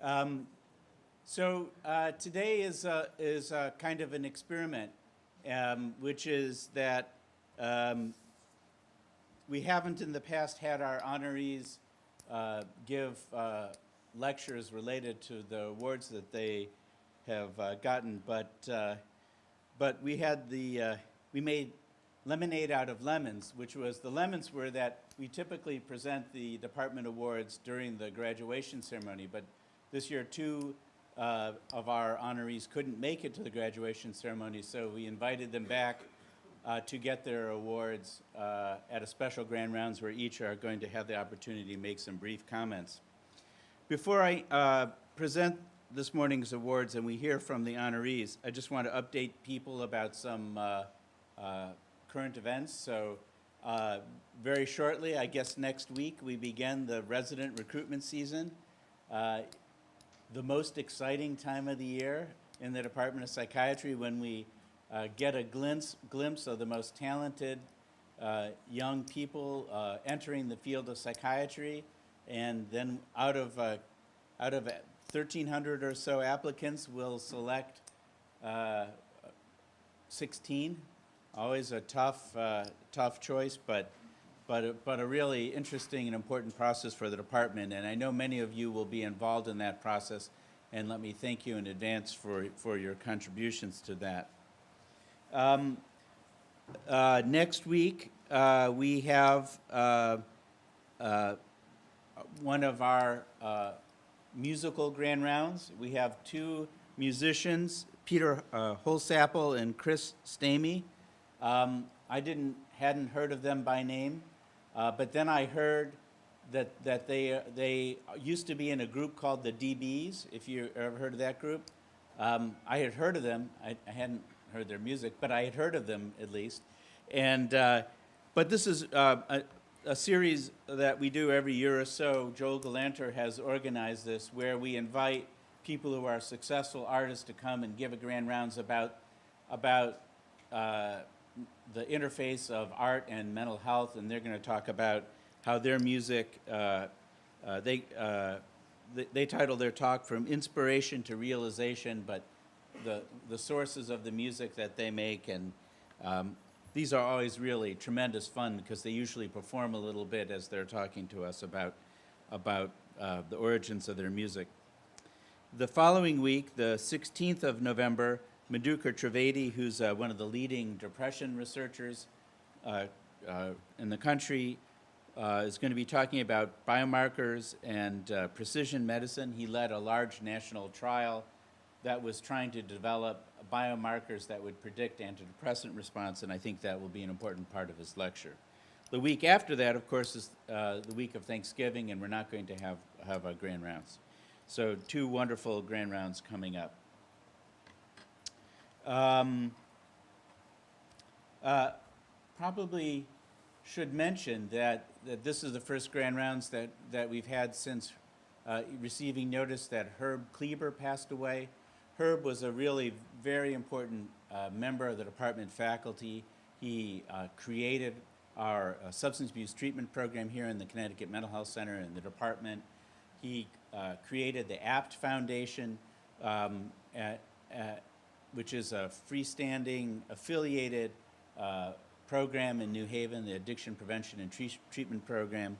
Today is kind of an experiment, which is that we haven't in the past had our honorees give lectures related to the awards that they have gotten, but we had we made lemonade out of lemons, which was the lemons were that we typically present the department awards during the graduation ceremony, but this year two of our honorees couldn't make it to the graduation ceremony, so we invited them back to get their awards at a special grand rounds where each are going to have the opportunity to make some brief comments. Before I present this morning's awards and we hear from the honorees, I just want to update people about some current events. So very shortly, I guess next week, we begin the resident recruitment season. The most exciting time of the year in the Department of Psychiatry when we get a glimpse of the most talented young people entering the field of psychiatry, and then out of 1,300 or so applicants, we'll select 16. Always a tough choice, but a really interesting and important process for the department, and I know many of you will be involved in that process, and let me thank you in advance for your contributions to that. Next week, we have one of our musical grand rounds. We have two musicians, Peter Holsapple and Chris Stamey. I hadn't heard of them by name, but then I heard that they used to be in a group called the DBs, if you ever heard of that group. I had heard of them. I hadn't heard their music, but I had heard of them at least. And but this is a series that we do every year or so. Joel Galanter has organized this, where we invite people who are successful artists to come and give a grand rounds about the interface of art and mental health, and they're going to talk about how their music, they title their talk From Inspiration to Realization, but the sources of the music that they make, and these are always really tremendous fun because they usually perform a little bit as they're talking to us about the origins of their music. The following week, the 16th of November, Madhukar Trivedi, who's one of the leading depression researchers in the country, is going to be talking about biomarkers and precision medicine. He led a large national trial that was trying to develop biomarkers that would predict antidepressant response, and I think that will be an important part of his lecture. The week after that, of course, is the week of Thanksgiving, and we're not going to have our grand rounds. So two wonderful grand rounds coming up. Probably should mention that this is the first grand rounds that we've had since receiving notice that Herb Kleber passed away. Herb was a really very important member of the department faculty. He created our substance abuse treatment program here in the Connecticut Mental Health Center in the department. He created the APT Foundation, which is a freestanding affiliated program in New Haven, the Addiction Prevention and Treatment Program,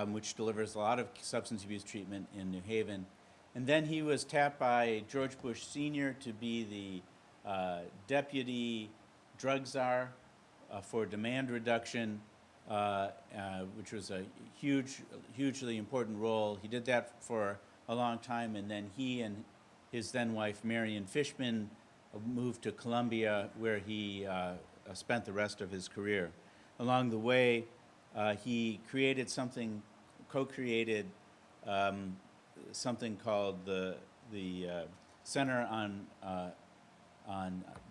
which delivers a lot of substance abuse treatment in New Haven. And then he was tapped by George Bush Sr. to be the deputy drug czar for demand reduction, which was a hugely important role. He did that for a long time, and then he and his then wife, Marion Fishman, moved to Columbia, where he spent the rest of his career. Along the way, he created something, co-created something called the Center on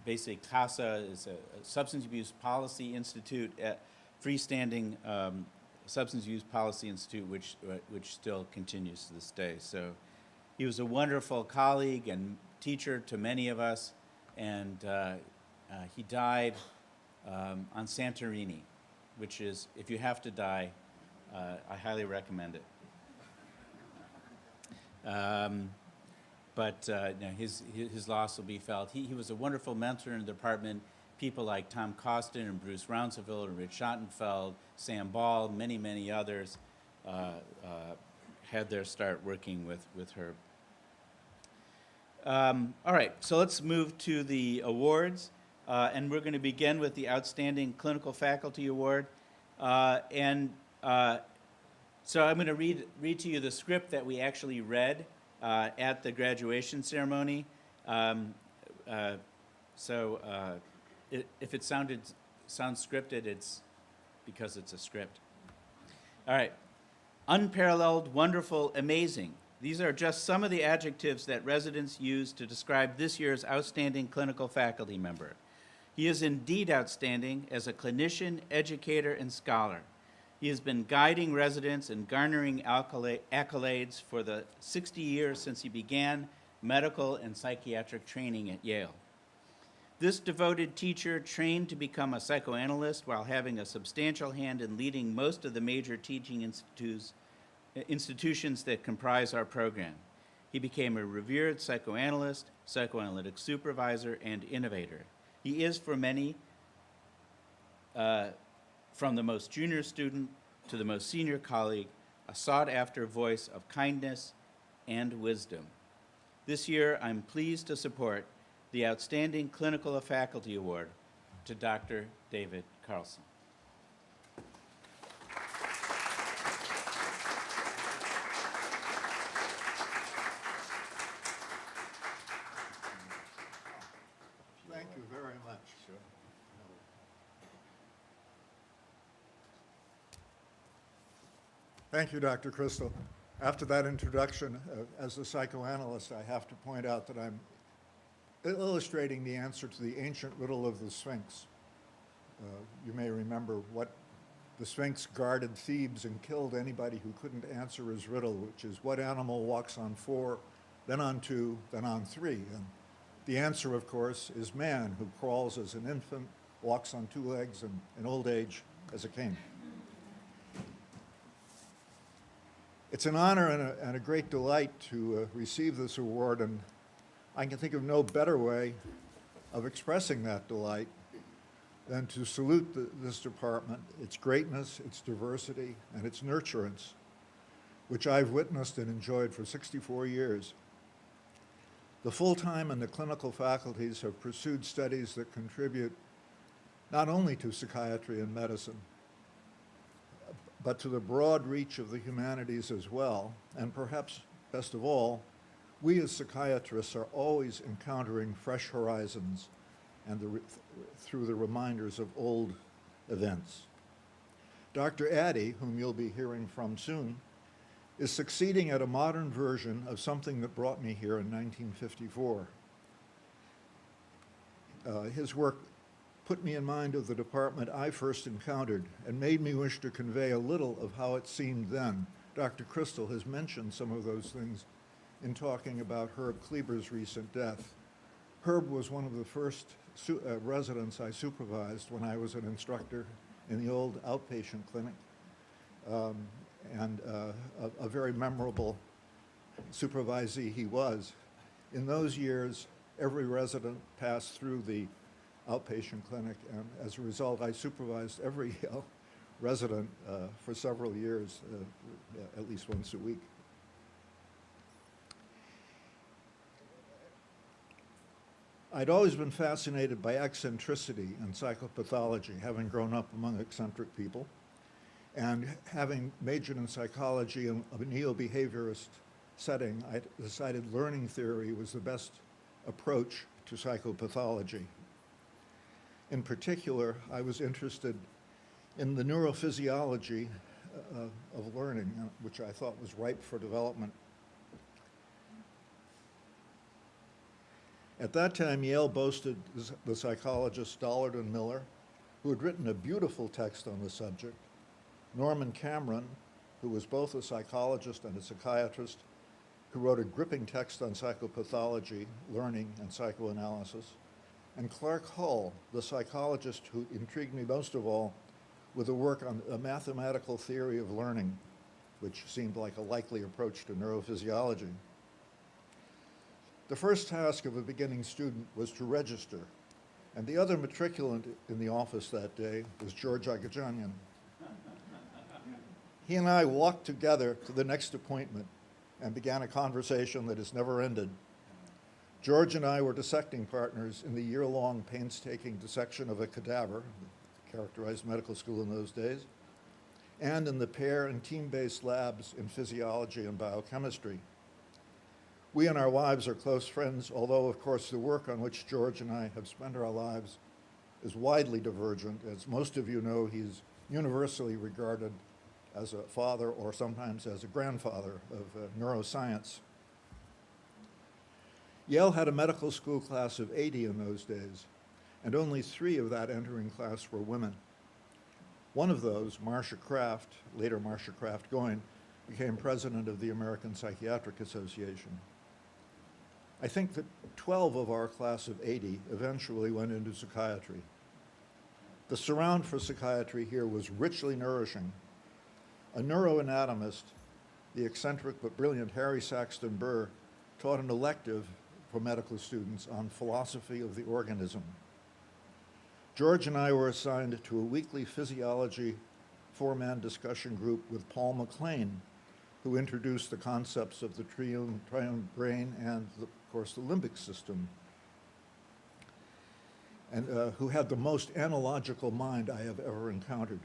Basic CASA, is a Substance Abuse Policy Institute, freestanding Substance Abuse Policy Institute, which still continues to this day. So he was a wonderful colleague and teacher to many of us, and he died on Santorini, which is, if you have to die, I highly recommend it. But no, his loss will be felt. He was a wonderful mentor in the department. People like Tom Costin and Bruce Rounseville and Rich Schottenfeld, Sam Ball, many, many others had their start working with Herb. All right, so let's move to the awards. And we're going to begin with the Outstanding Clinical Faculty Award. So I'm going to read to you the script that we actually read at the graduation ceremony. If it sounds scripted, it's because it's a script. All right. Unparalleled, wonderful, amazing. These are just some of the adjectives that residents use to describe this year's outstanding clinical faculty member. He is indeed outstanding as a clinician, educator, and scholar. He has been guiding residents and garnering accolades for the 60 years since he began medical and psychiatric training at Yale. This devoted teacher trained to become a psychoanalyst while having a substantial hand in leading most of the major teaching institutions that comprise our program. He became a revered psychoanalyst, psychoanalytic supervisor, and innovator. He is, for many, from the most junior student to the most senior colleague, a sought-after voice of kindness and wisdom. This year, I'm pleased to support the Outstanding Clinical Faculty Award to Dr. David Carlson. Thank you very much. Sure. Thank you, Dr. Crystal. After that introduction, as a psychoanalyst, I have to point out that I'm illustrating the answer to the ancient riddle of the Sphinx. You may remember what the Sphinx guarded Thebes and killed anybody who couldn't answer his riddle, which is what animal walks on 4, then on 2, then on 3. And the answer, of course, is man, who crawls as an infant, walks on 2 legs, and in old age as a king. It's an honor and a great delight to receive this award, and I can think of no better way of expressing that delight than to salute this department, its greatness, its diversity, and its nurturance, which I've witnessed and enjoyed for 64 years. The full-time and the clinical faculties have pursued studies that contribute not only to psychiatry and medicine, but to the broad reach of the humanities as well. And perhaps best of all, we as psychiatrists are always encountering fresh horizons and through the reminders of old events. Dr. Addy, whom you'll be hearing from soon, is succeeding at a modern version of something that brought me here in 1954. His work put me in mind of the department I first encountered and made me wish to convey a little of how it seemed then. Dr. Crystal has mentioned some of those things in talking about Herb Kleber's recent death. Herb was one of the first residents I supervised when I was an instructor in the old outpatient clinic, and a very memorable supervisee he was. In those years, every resident passed through the outpatient clinic, and as a result, I supervised every resident for several years, at least once a week. I'd always been fascinated by eccentricity and psychopathology, having grown up among eccentric people, and having majored in psychology in a neo-behaviorist setting, I decided learning theory was the best approach to psychopathology. In particular, I was interested in the neurophysiology of learning, which I thought was ripe for development. At that time, Yale boasted the psychologist Dollard and Miller, who had written a beautiful text on the subject, Norman Cameron, who was both a psychologist and a psychiatrist, who wrote a gripping text on psychopathology, learning, and psychoanalysis, and Clark Hull, the psychologist who intrigued me most of all with a work on a mathematical theory of learning, which seemed like a likely approach to neurophysiology. The first task of a beginning student was to register, and the other matriculant in the office that day was George Agajanian. He and I walked together to the next appointment and began a conversation that has never ended. George and I were dissecting partners in the year-long painstaking dissection of a cadaver, characterized medical school in those days, and in the pair and team-based labs in physiology and biochemistry. We and our wives are close friends, although, of course, the work on which George and I have spent our lives is widely divergent. As most of you know, he's universally regarded as a father or sometimes as a grandfather of neuroscience. Yale had a medical school class of 80 in those days, and only 3 of that entering class were women. One of those, Marcia Kraft, later Marcia Kraft Goyne, became president of the American Psychiatric Association. I think that 12 of our class of 80 eventually went into psychiatry. The surround for psychiatry here was richly nourishing. A neuroanatomist, the eccentric but brilliant Harry Saxton Burr, taught an elective for medical students on philosophy of the organism. George and I were assigned to a weekly physiology 4-man discussion group with Paul MacLean, who introduced the concepts of the triune brain and, of course, the limbic system, and who had the most analogical mind I have ever encountered.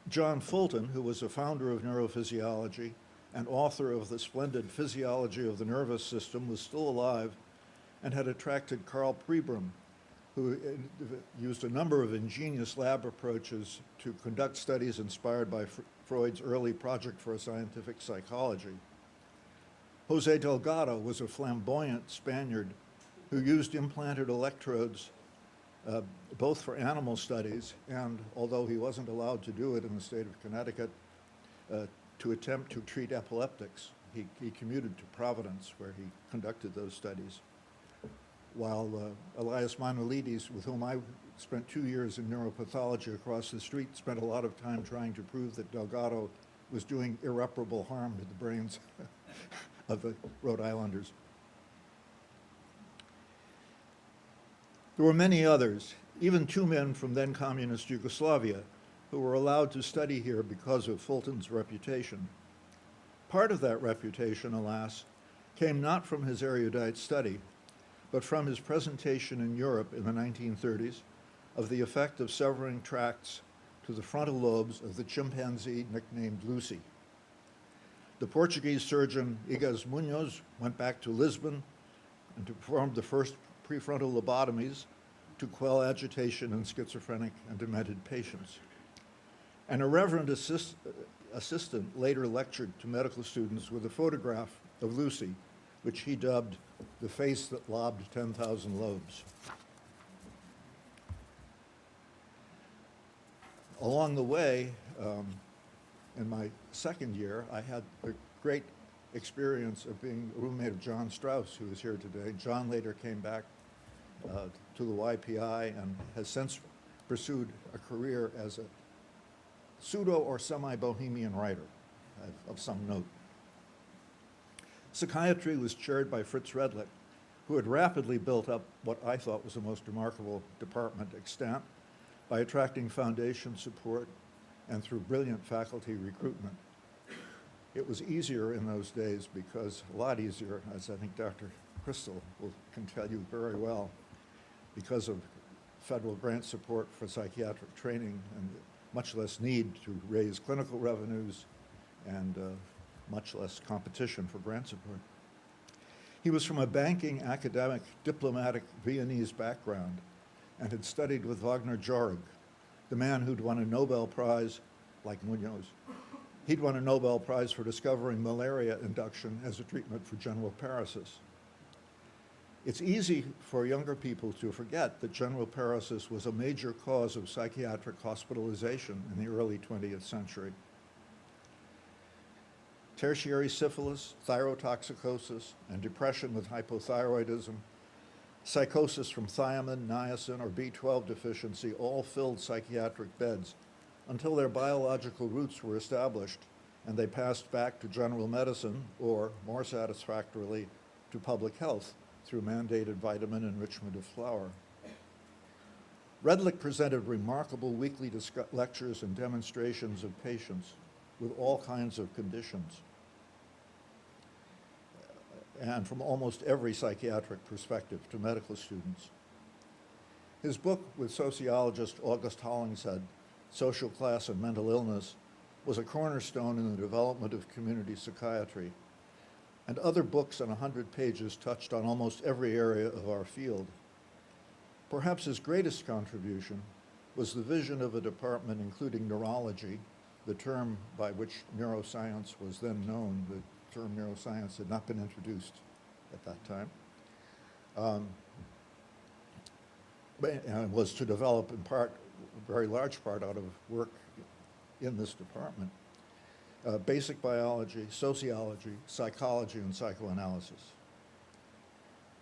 John Fulton, who was a founder of neurophysiology and author of the splendid Physiology of the Nervous System, was still alive and had attracted Carl Pribram, who used a number of ingenious lab approaches to conduct studies inspired by Freud's early Project for Scientific Psychology. Jose Delgado was a flamboyant Spaniard who used implanted electrodes both for animal studies and, although he wasn't allowed to do it in the state of Connecticut, to attempt to treat epileptics. He commuted to Providence, where he conducted those studies, while Elias Manolides, with whom I spent 2 years in neuropathology across the street, spent a lot of time trying to prove that Delgado was doing irreparable harm to the brains of the Rhode Islanders. There were many others, even 2 men from then communist Yugoslavia, who were allowed to study here because of Fulton's reputation. Part of that reputation, alas, came not from his erudite study, but from his presentation in Europe in the 1930s of the effect of severing tracts to the frontal lobes of the chimpanzee nicknamed Lucy. The Portuguese surgeon Igas Munoz went back to Lisbon and to perform the first prefrontal lobotomies to quell agitation in schizophrenic and demented patients. And a reverend assistant later lectured to medical students with a photograph of Lucy, which he dubbed the face that lobbed 10,000 lobes. Along the way, in my second year, I had the great experience of being a roommate of John Strauss, who is here today. John later came back to the YPI and has since pursued a career as a pseudo or semi-bohemian writer of some note. Psychiatry was chaired by Fritz Redlich, who had rapidly built up what I thought was the most remarkable department extant by attracting foundation support and through brilliant faculty recruitment. It was easier in those days because, a lot easier, as I think Dr. Crystal can tell you very well, because of federal grant support for psychiatric training and much less need to raise clinical revenues and much less competition for grant support. He was from a banking, academic, diplomatic Viennese background and had studied with Wagner Jorg, the man who'd won a Nobel Prize, like Munoz. He'd won a Nobel Prize for discovering malaria induction as a treatment for general paresis. It's easy for younger people to forget that general paresis was a major cause of psychiatric hospitalization in the early 20th century. Tertiary syphilis, thyrotoxicosis, and depression with hypothyroidism, psychosis from thiamine, niacin, or B12 deficiency all filled psychiatric beds until their biological roots were established and they passed back to general medicine or, more satisfactorily, to public health through mandated vitamin enrichment of flour. Redlich presented remarkable weekly lectures and demonstrations of patients with all kinds of conditions, and from almost every psychiatric perspective to medical students. His book with sociologist August Hollingshead, Social Class and Mental Illness, was a cornerstone in the development of community psychiatry, and other books on 100 pages touched on almost every area of our field. Perhaps his greatest contribution was the vision of a department including neurology, the term by which neuroscience was then known. The term neuroscience had not been introduced at that time. And was to develop in part, a very large part, out of work in this department. Basic biology, sociology, psychology, and psychoanalysis.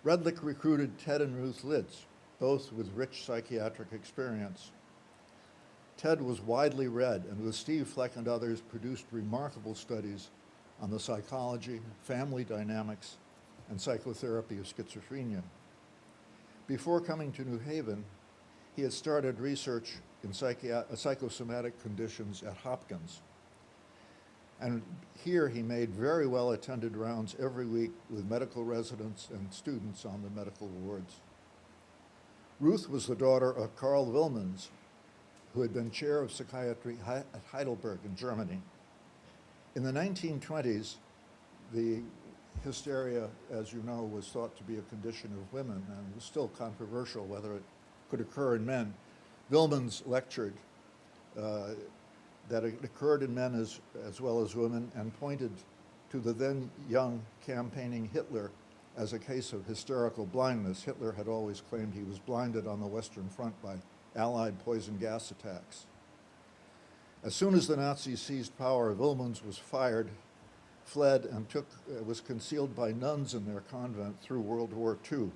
Redlich recruited Ted and Ruth Litz, both with rich psychiatric experience. Ted was widely read, and with Steve Fleck and others produced remarkable studies on the psychology, family dynamics, and psychotherapy of schizophrenia. Before coming to New Haven, he had started research in psychosomatic conditions at Hopkins. And here he made very well-attended rounds every week with medical residents and students on the medical wards. Ruth was the daughter of Karl Wilmans, who had been chair of psychiatry at Heidelberg in Germany. In the 1920s, the hysteria, as you know, was thought to be a condition of women, and was still controversial whether it could occur in men. Wilmans lectured that it occurred in men as well as women, and pointed to the then young campaigning Hitler as a case of hysterical blindness. Hitler had always claimed he was blinded on the Western Front by Allied poison gas attacks. As soon as the Nazis seized power, Wilmans was fired, fled, and was concealed by nuns in their convent through World War II.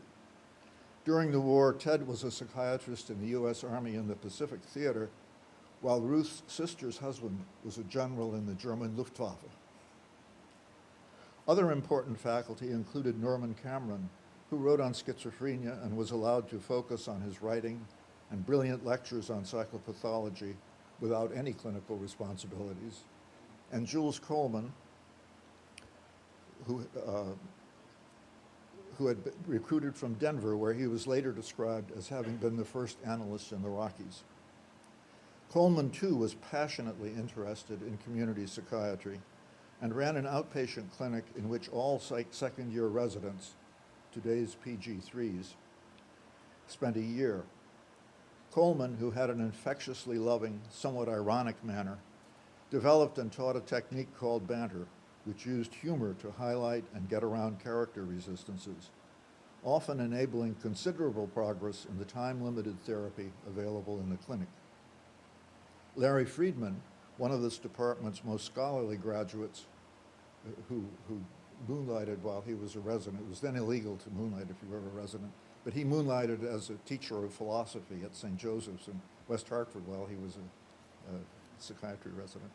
During the war, Ted was a psychiatrist in the U.S. Army in the Pacific Theater, while Ruth's sister's husband was a general in the German Luftwaffe. Other important faculty included Norman Cameron, who wrote on schizophrenia and was allowed to focus on his writing and brilliant lectures on psychopathology without any clinical responsibilities, and Jules Coleman, who had been recruited from Denver, where he was later described as having been the first analyst in the Rockies. Coleman, too, was passionately interested in community psychiatry and ran an outpatient clinic in which all second-year residents, today's PG3s, spent a year. Coleman, who had an infectiously loving, somewhat ironic manner, developed and taught a technique called banter, which used humor to highlight and get around character resistances, often enabling considerable progress in the time-limited therapy available in the clinic. Larry Friedman, one of this department's most scholarly graduates, who moonlighted while he was a resident. It was then illegal to moonlight if you were a resident, but he moonlighted as a teacher of philosophy at St. Joseph's in West Hartford while he was a psychiatry resident.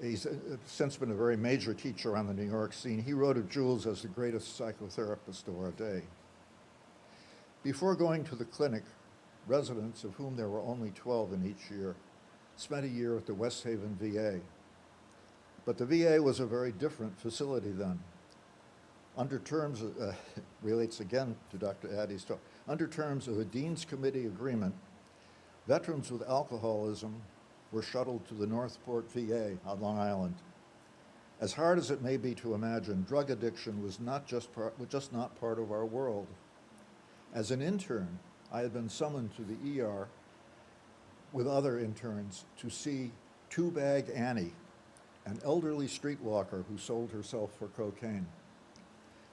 He's since been a very major teacher on the New York scene. He wrote of Jules as the greatest psychotherapist of our day. Before going to the clinic, residents, of whom there were only 12 in each year, spent a year at the West Haven VA. But the VA was a very different facility then. Under terms, relates again to Dr. Addy's talk, under terms of a Dean's Committee agreement, veterans with alcoholism were shuttled to the Northport VA on Long Island. As hard as it may be to imagine, drug addiction was just not part of our world. As an intern, I had been summoned to the ER with other interns to see Two-Bag Annie, an elderly streetwalker who sold herself for cocaine.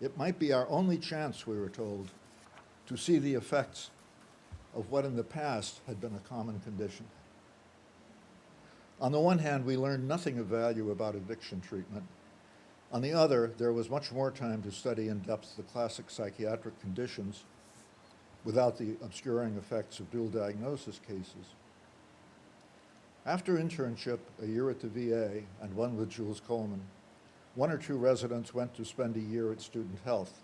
It might be our only chance, we were told, to see the effects of what in the past had been a common condition. On the one hand, we learned nothing of value about addiction treatment. On the other, there was much more time to study in depth the classic psychiatric conditions without the obscuring effects of dual diagnosis cases. After internship, a year at the VA and one with Jules Coleman, one or two residents went to spend a year at Student Health,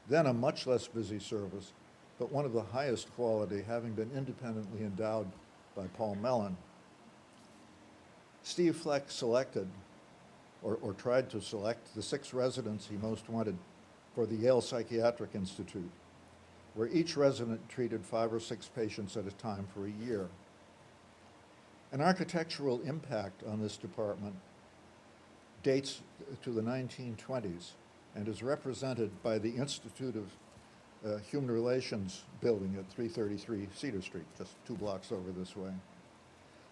then a much less busy service, but one of the highest quality, having been independently endowed by Paul Mellon. Steve Fleck selected, or tried to select, the 6 residents he most wanted for the Yale Psychiatric Institute, where each resident treated 5 or 6 patients at a time for a year. An architectural impact on this department dates to the 1920s and is represented by the Institute of Human Relations building at 333 Cedar Street, just 2 blocks over this way.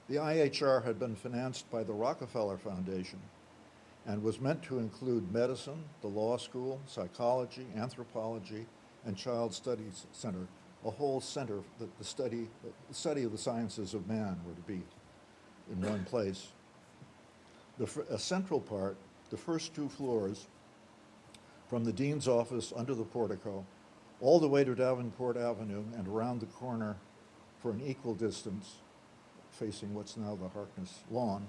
The IHR had been financed by the Rockefeller Foundation and was meant to include medicine, the law school, psychology, anthropology, and child studies center, a whole center that the study of the sciences of man were to be in one place. A central part, the first 2 floors, from the dean's office under the portico, all the way to Davenport Avenue and around the corner for an equal distance, facing what's now the Harkness lawn,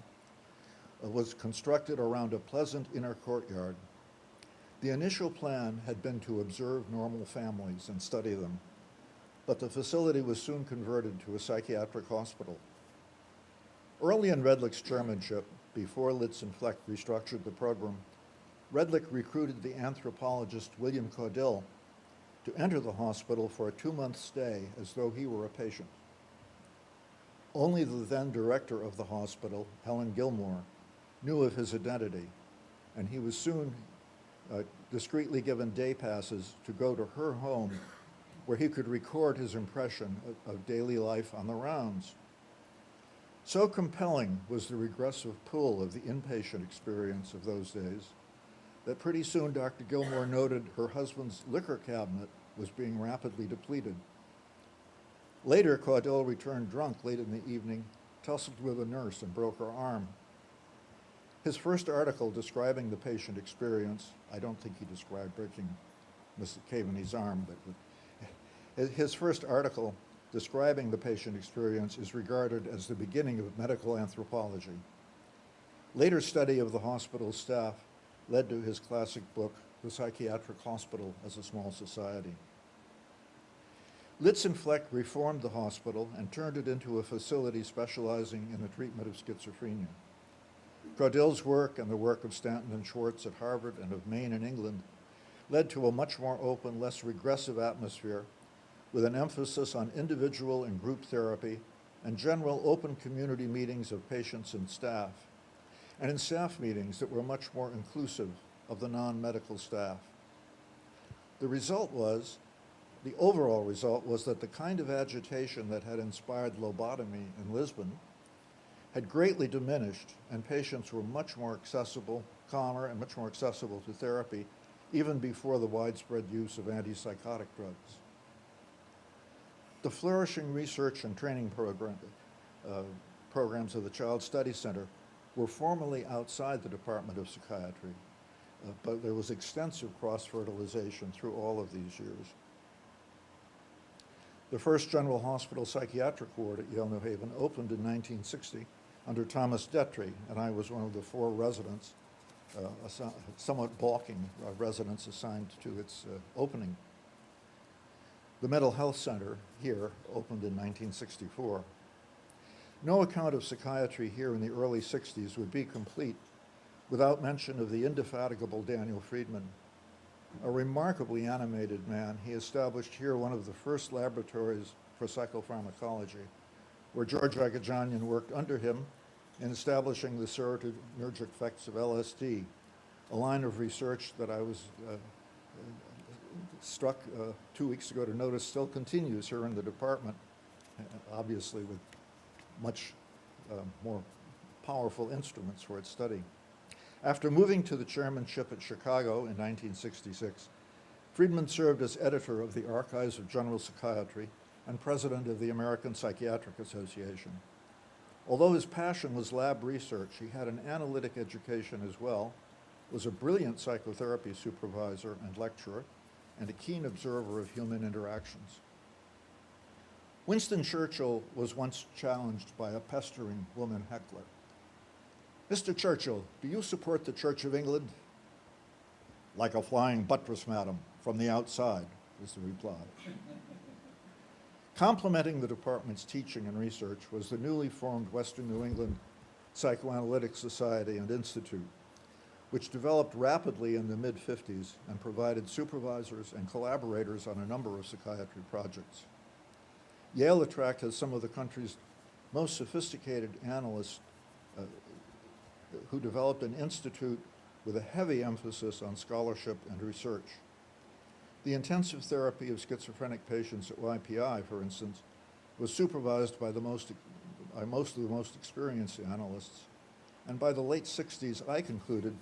was constructed around a pleasant inner courtyard. The initial plan had been to observe normal families and study them, but the facility was soon converted to a psychiatric hospital. Early in Redlick's chairmanship, before Litz and Fleck restructured the program, Redlick recruited the anthropologist William Caudill to enter the hospital for a 2-month stay as though he were a patient. Only the then director of the hospital, Helen Gilmore, knew of his identity, and he was soon discreetly given day passes to go to her home where he could record his impression of daily life on the rounds. So compelling was the regressive pull of the inpatient experience of those days that pretty soon Dr. Gilmore noted her husband's liquor cabinet was being rapidly depleted. Later, Caudill returned drunk late in the evening, tussled with a nurse and broke her arm. His first article describing the patient experience, I don't think he described breaking Mrs. Caveney's arm, but his first article describing the patient experience is regarded as the beginning of medical anthropology. Later study of the hospital staff led to his classic book, The Psychiatric Hospital as a Small Society. Litz and Fleck reformed the hospital and turned it into a facility specializing in the treatment of schizophrenia. Caudill's work and the work of Stanton and Schwartz at Harvard and of Maine in England led to a much more open, less regressive atmosphere with an emphasis on individual and group therapy and general open community meetings of patients and staff, and in staff meetings that were much more inclusive of the non-medical staff. The overall result was that the kind of agitation that had inspired lobotomy in Lisbon had greatly diminished, and patients were much more accessible, calmer, and much more accessible to therapy, even before the widespread use of antipsychotic drugs. The flourishing research and training programs of the Child Study Center were formerly outside the Department of Psychiatry, but there was extensive cross-fertilization through all of these years. The first General Hospital psychiatric ward at Yale New Haven opened in 1960 under Thomas Detry, and I was one of the 4 residents, somewhat balking residents assigned to its opening. The Mental Health Center here opened in 1964. No account of psychiatry here in the early 60s would be complete without mention of the indefatigable Daniel Friedman. A remarkably animated man, he established here one of the first laboratories for psychopharmacology, where George Agajanian worked under him in establishing the serotonergic effects of LSD, a line of research that I was struck 2 weeks ago to notice still continues here in the department, obviously with much more powerful instruments for its study. After moving to the chairmanship at Chicago in 1966, Friedman served as editor of the Archives of General Psychiatry and president of the American Psychiatric Association. Although his passion was lab research, he had an analytic education as well, was a brilliant psychotherapy supervisor and lecturer, and a keen observer of human interactions. Winston Churchill was once challenged by a pestering woman heckler. "Mr. Churchill, do you support the Church of England?" "Like a flying buttress, madam, from the outside," was the reply. Complementing the department's teaching and research was the newly formed Western New England Psychoanalytic Society and Institute, which developed rapidly in the mid-50s and provided supervisors and collaborators on a number of psychiatry projects. Yale attracted some of the country's most sophisticated analysts who developed an institute with a heavy emphasis on scholarship and research. The intensive therapy of schizophrenic patients at YPI, for instance, was supervised by most of the most experienced analysts, and by the late 60s, I concluded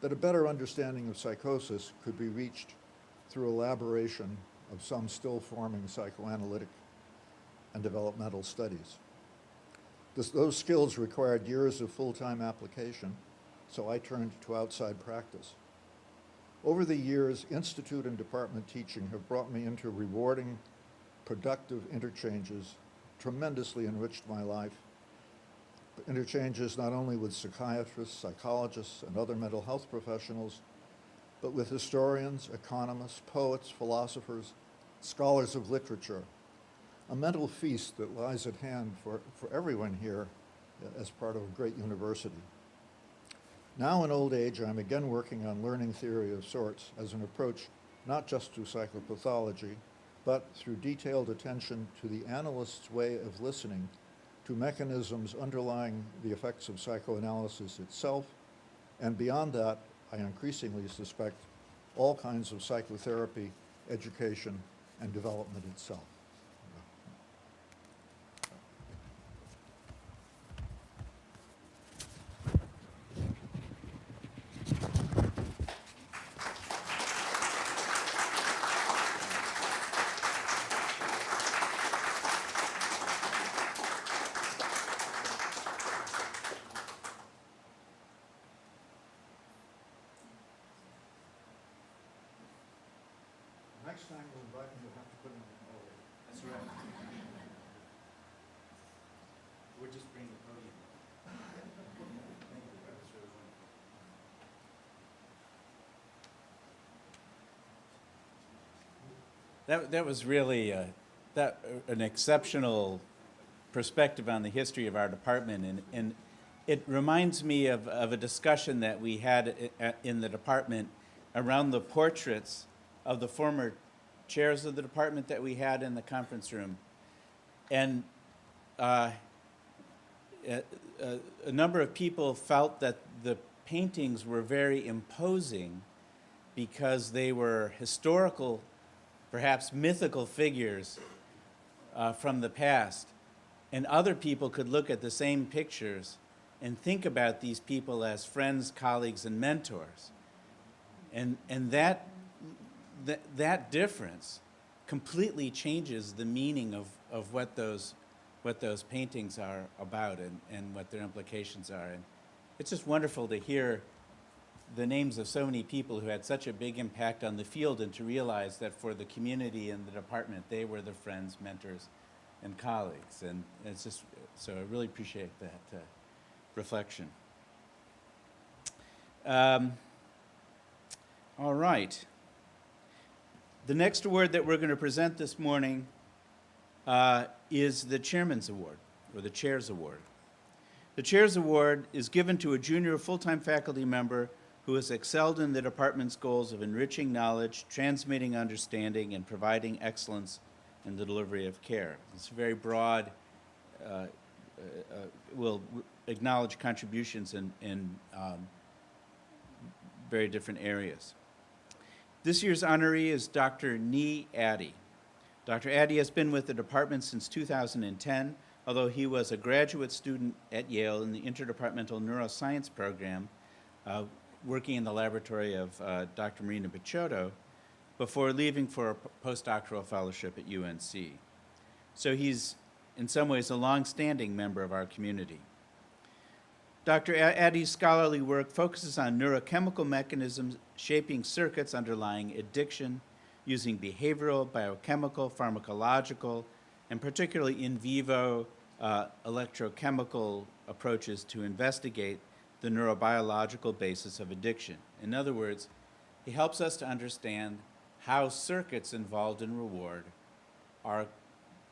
that a better understanding of psychosis could be reached through elaboration of some still forming psychoanalytic and developmental studies. Those skills required years of full-time application, so I turned to outside practice. Over the years, institute and department teaching have brought me into rewarding, productive interchanges, tremendously enriched my life. Interchanges not only with psychiatrists, psychologists, and other mental health professionals, but with historians, economists, poets, philosophers, scholars of literature. A mental feast that lies at hand for everyone here as part of a great university. Now in old age, I'm again working on learning theory of sorts as an approach not just to psychopathology, but through detailed attention to the analyst's way of listening to mechanisms underlying the effects of psychoanalysis itself, and beyond that, I increasingly suspect all kinds of psychotherapy, education, and development itself. Next time we'll invite you, you'll have to put in an order. That's right. We're just bringing the podium. Thank you. That's really wonderful. That was really an exceptional perspective on the history of our department, and it reminds me of a discussion that we had in the department around the portraits of the former chairs of the department that we had in the conference room. And a number of people felt that the paintings were very imposing because they were historical, perhaps mythical figures from the past. And other people could look at the same pictures and think about these people as friends, colleagues, and mentors. And that difference completely changes the meaning of what those paintings are about and what their implications are. And it's just wonderful to hear the names of so many people who had such a big impact on the field, and to realize that for the community and the department, they were the friends, mentors, and colleagues. And it's just, so I really appreciate that reflection. All right. The next award that we're going to present this morning is the Chairman's Award, or the Chair's Award. The Chair's Award is given to a junior full-time faculty member who has excelled in the department's goals of enriching knowledge, transmitting understanding, and providing excellence in the delivery of care. It's very broad, will acknowledge contributions in very different areas. This year's honoree is Dr. Addy. Dr. Addy has been with the department since 2010, although he was a graduate student at Yale in the interdepartmental neuroscience program, working in the laboratory of Dr. Marina Picciotto, before leaving for a postdoctoral fellowship at UNC. So he's, in some ways, a long-standing member of our community. Dr. Addy's scholarly work focuses on neurochemical mechanisms shaping circuits underlying addiction, using behavioral, biochemical, pharmacological, and particularly in vivo electrochemical approaches to investigate the neurobiological basis of addiction. In other words, he helps us to understand how circuits involved in reward are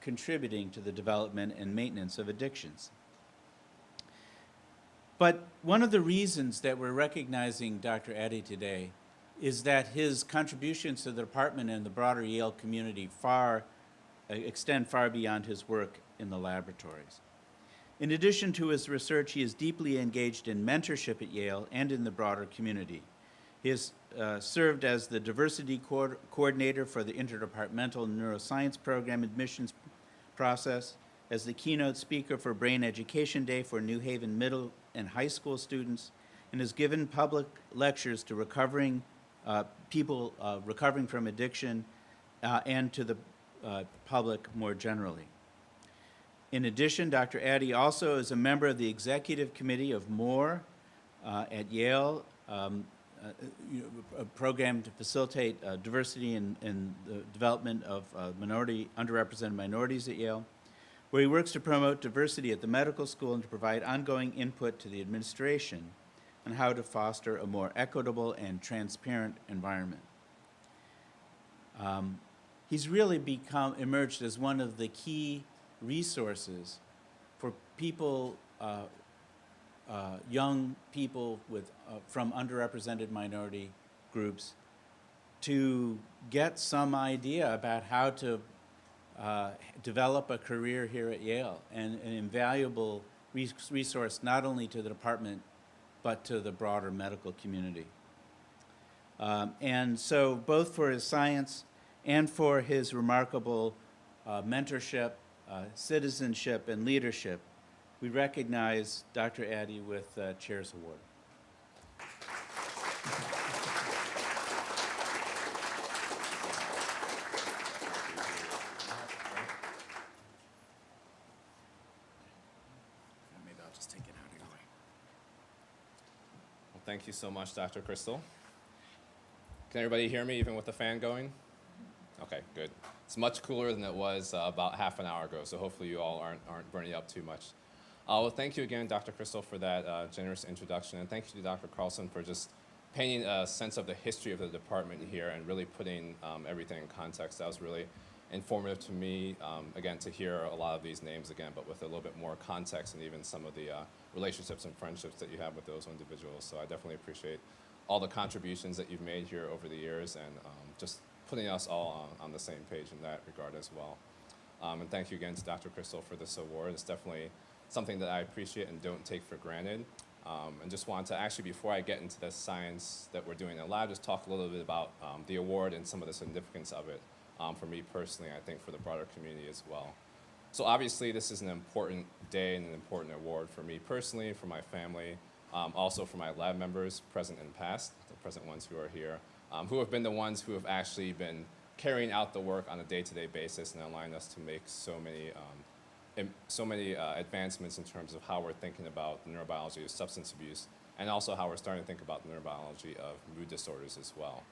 contributing to the development and maintenance of addictions. But one of the reasons that we're recognizing Dr. Addy today is that his contributions to the department and the broader Yale community extend far beyond his work in the laboratories. In addition to his research, he is deeply engaged in mentorship at Yale and in the broader community. He has served as the diversity coordinator for the interdepartmental neuroscience program admissions process, as the keynote speaker for Brain Education Day for New Haven middle and high school students, and has given public lectures to people recovering from addiction and to the public more generally. In addition, Dr. Addy also is a member of the executive committee of MORE at Yale, a program to facilitate diversity in the development of underrepresented minorities at Yale, where he works to promote diversity at the medical school and to provide ongoing input to the administration on how to foster a more equitable and transparent environment. He's really emerged as one of the key resources for people, young people from underrepresented minority groups, to get some idea about how to develop a career here at Yale, and an invaluable resource not only to the department but to the broader medical community. And so both for his science and for his remarkable mentorship, citizenship, and leadership, we recognize Dr. Addy with the Chair's Award. Maybe I'll just take it out anyway. Well, thank you so much, Dr. Crystal. Can everybody hear me even with the fan going? Okay, good. It's much cooler than it was about half an hour ago, so hopefully you all aren't burning up too much. Well, thank you again, Dr. Crystal, for that generous introduction, and thank you to Dr. Carlson for just painting a sense of the history of the department here and really putting everything in context. That was really informative to me, again, to hear a lot of these names again, but with a little bit more context and even some of the relationships and friendships that you have with those individuals. So I definitely appreciate all the contributions that you've made here over the years, and just putting us all on the same page in that regard as well. And thank you again to Dr. Crystal for this award. It's definitely something that I appreciate and don't take for granted. And just want to actually, before I get into the science that we're doing in the lab, just talk a little bit about the award and some of the significance of it for me personally, I think for the broader community as well. So obviously this is an important day and an important award for me personally, for my family, also for my lab members, present and past, the present ones who are here, who have been the ones who have actually been carrying out the work on a day-to-day basis and allowing us to make so many advancements in terms of how we're thinking about the neurobiology of substance abuse, and also how we're starting to think about the neurobiology of mood disorders as well.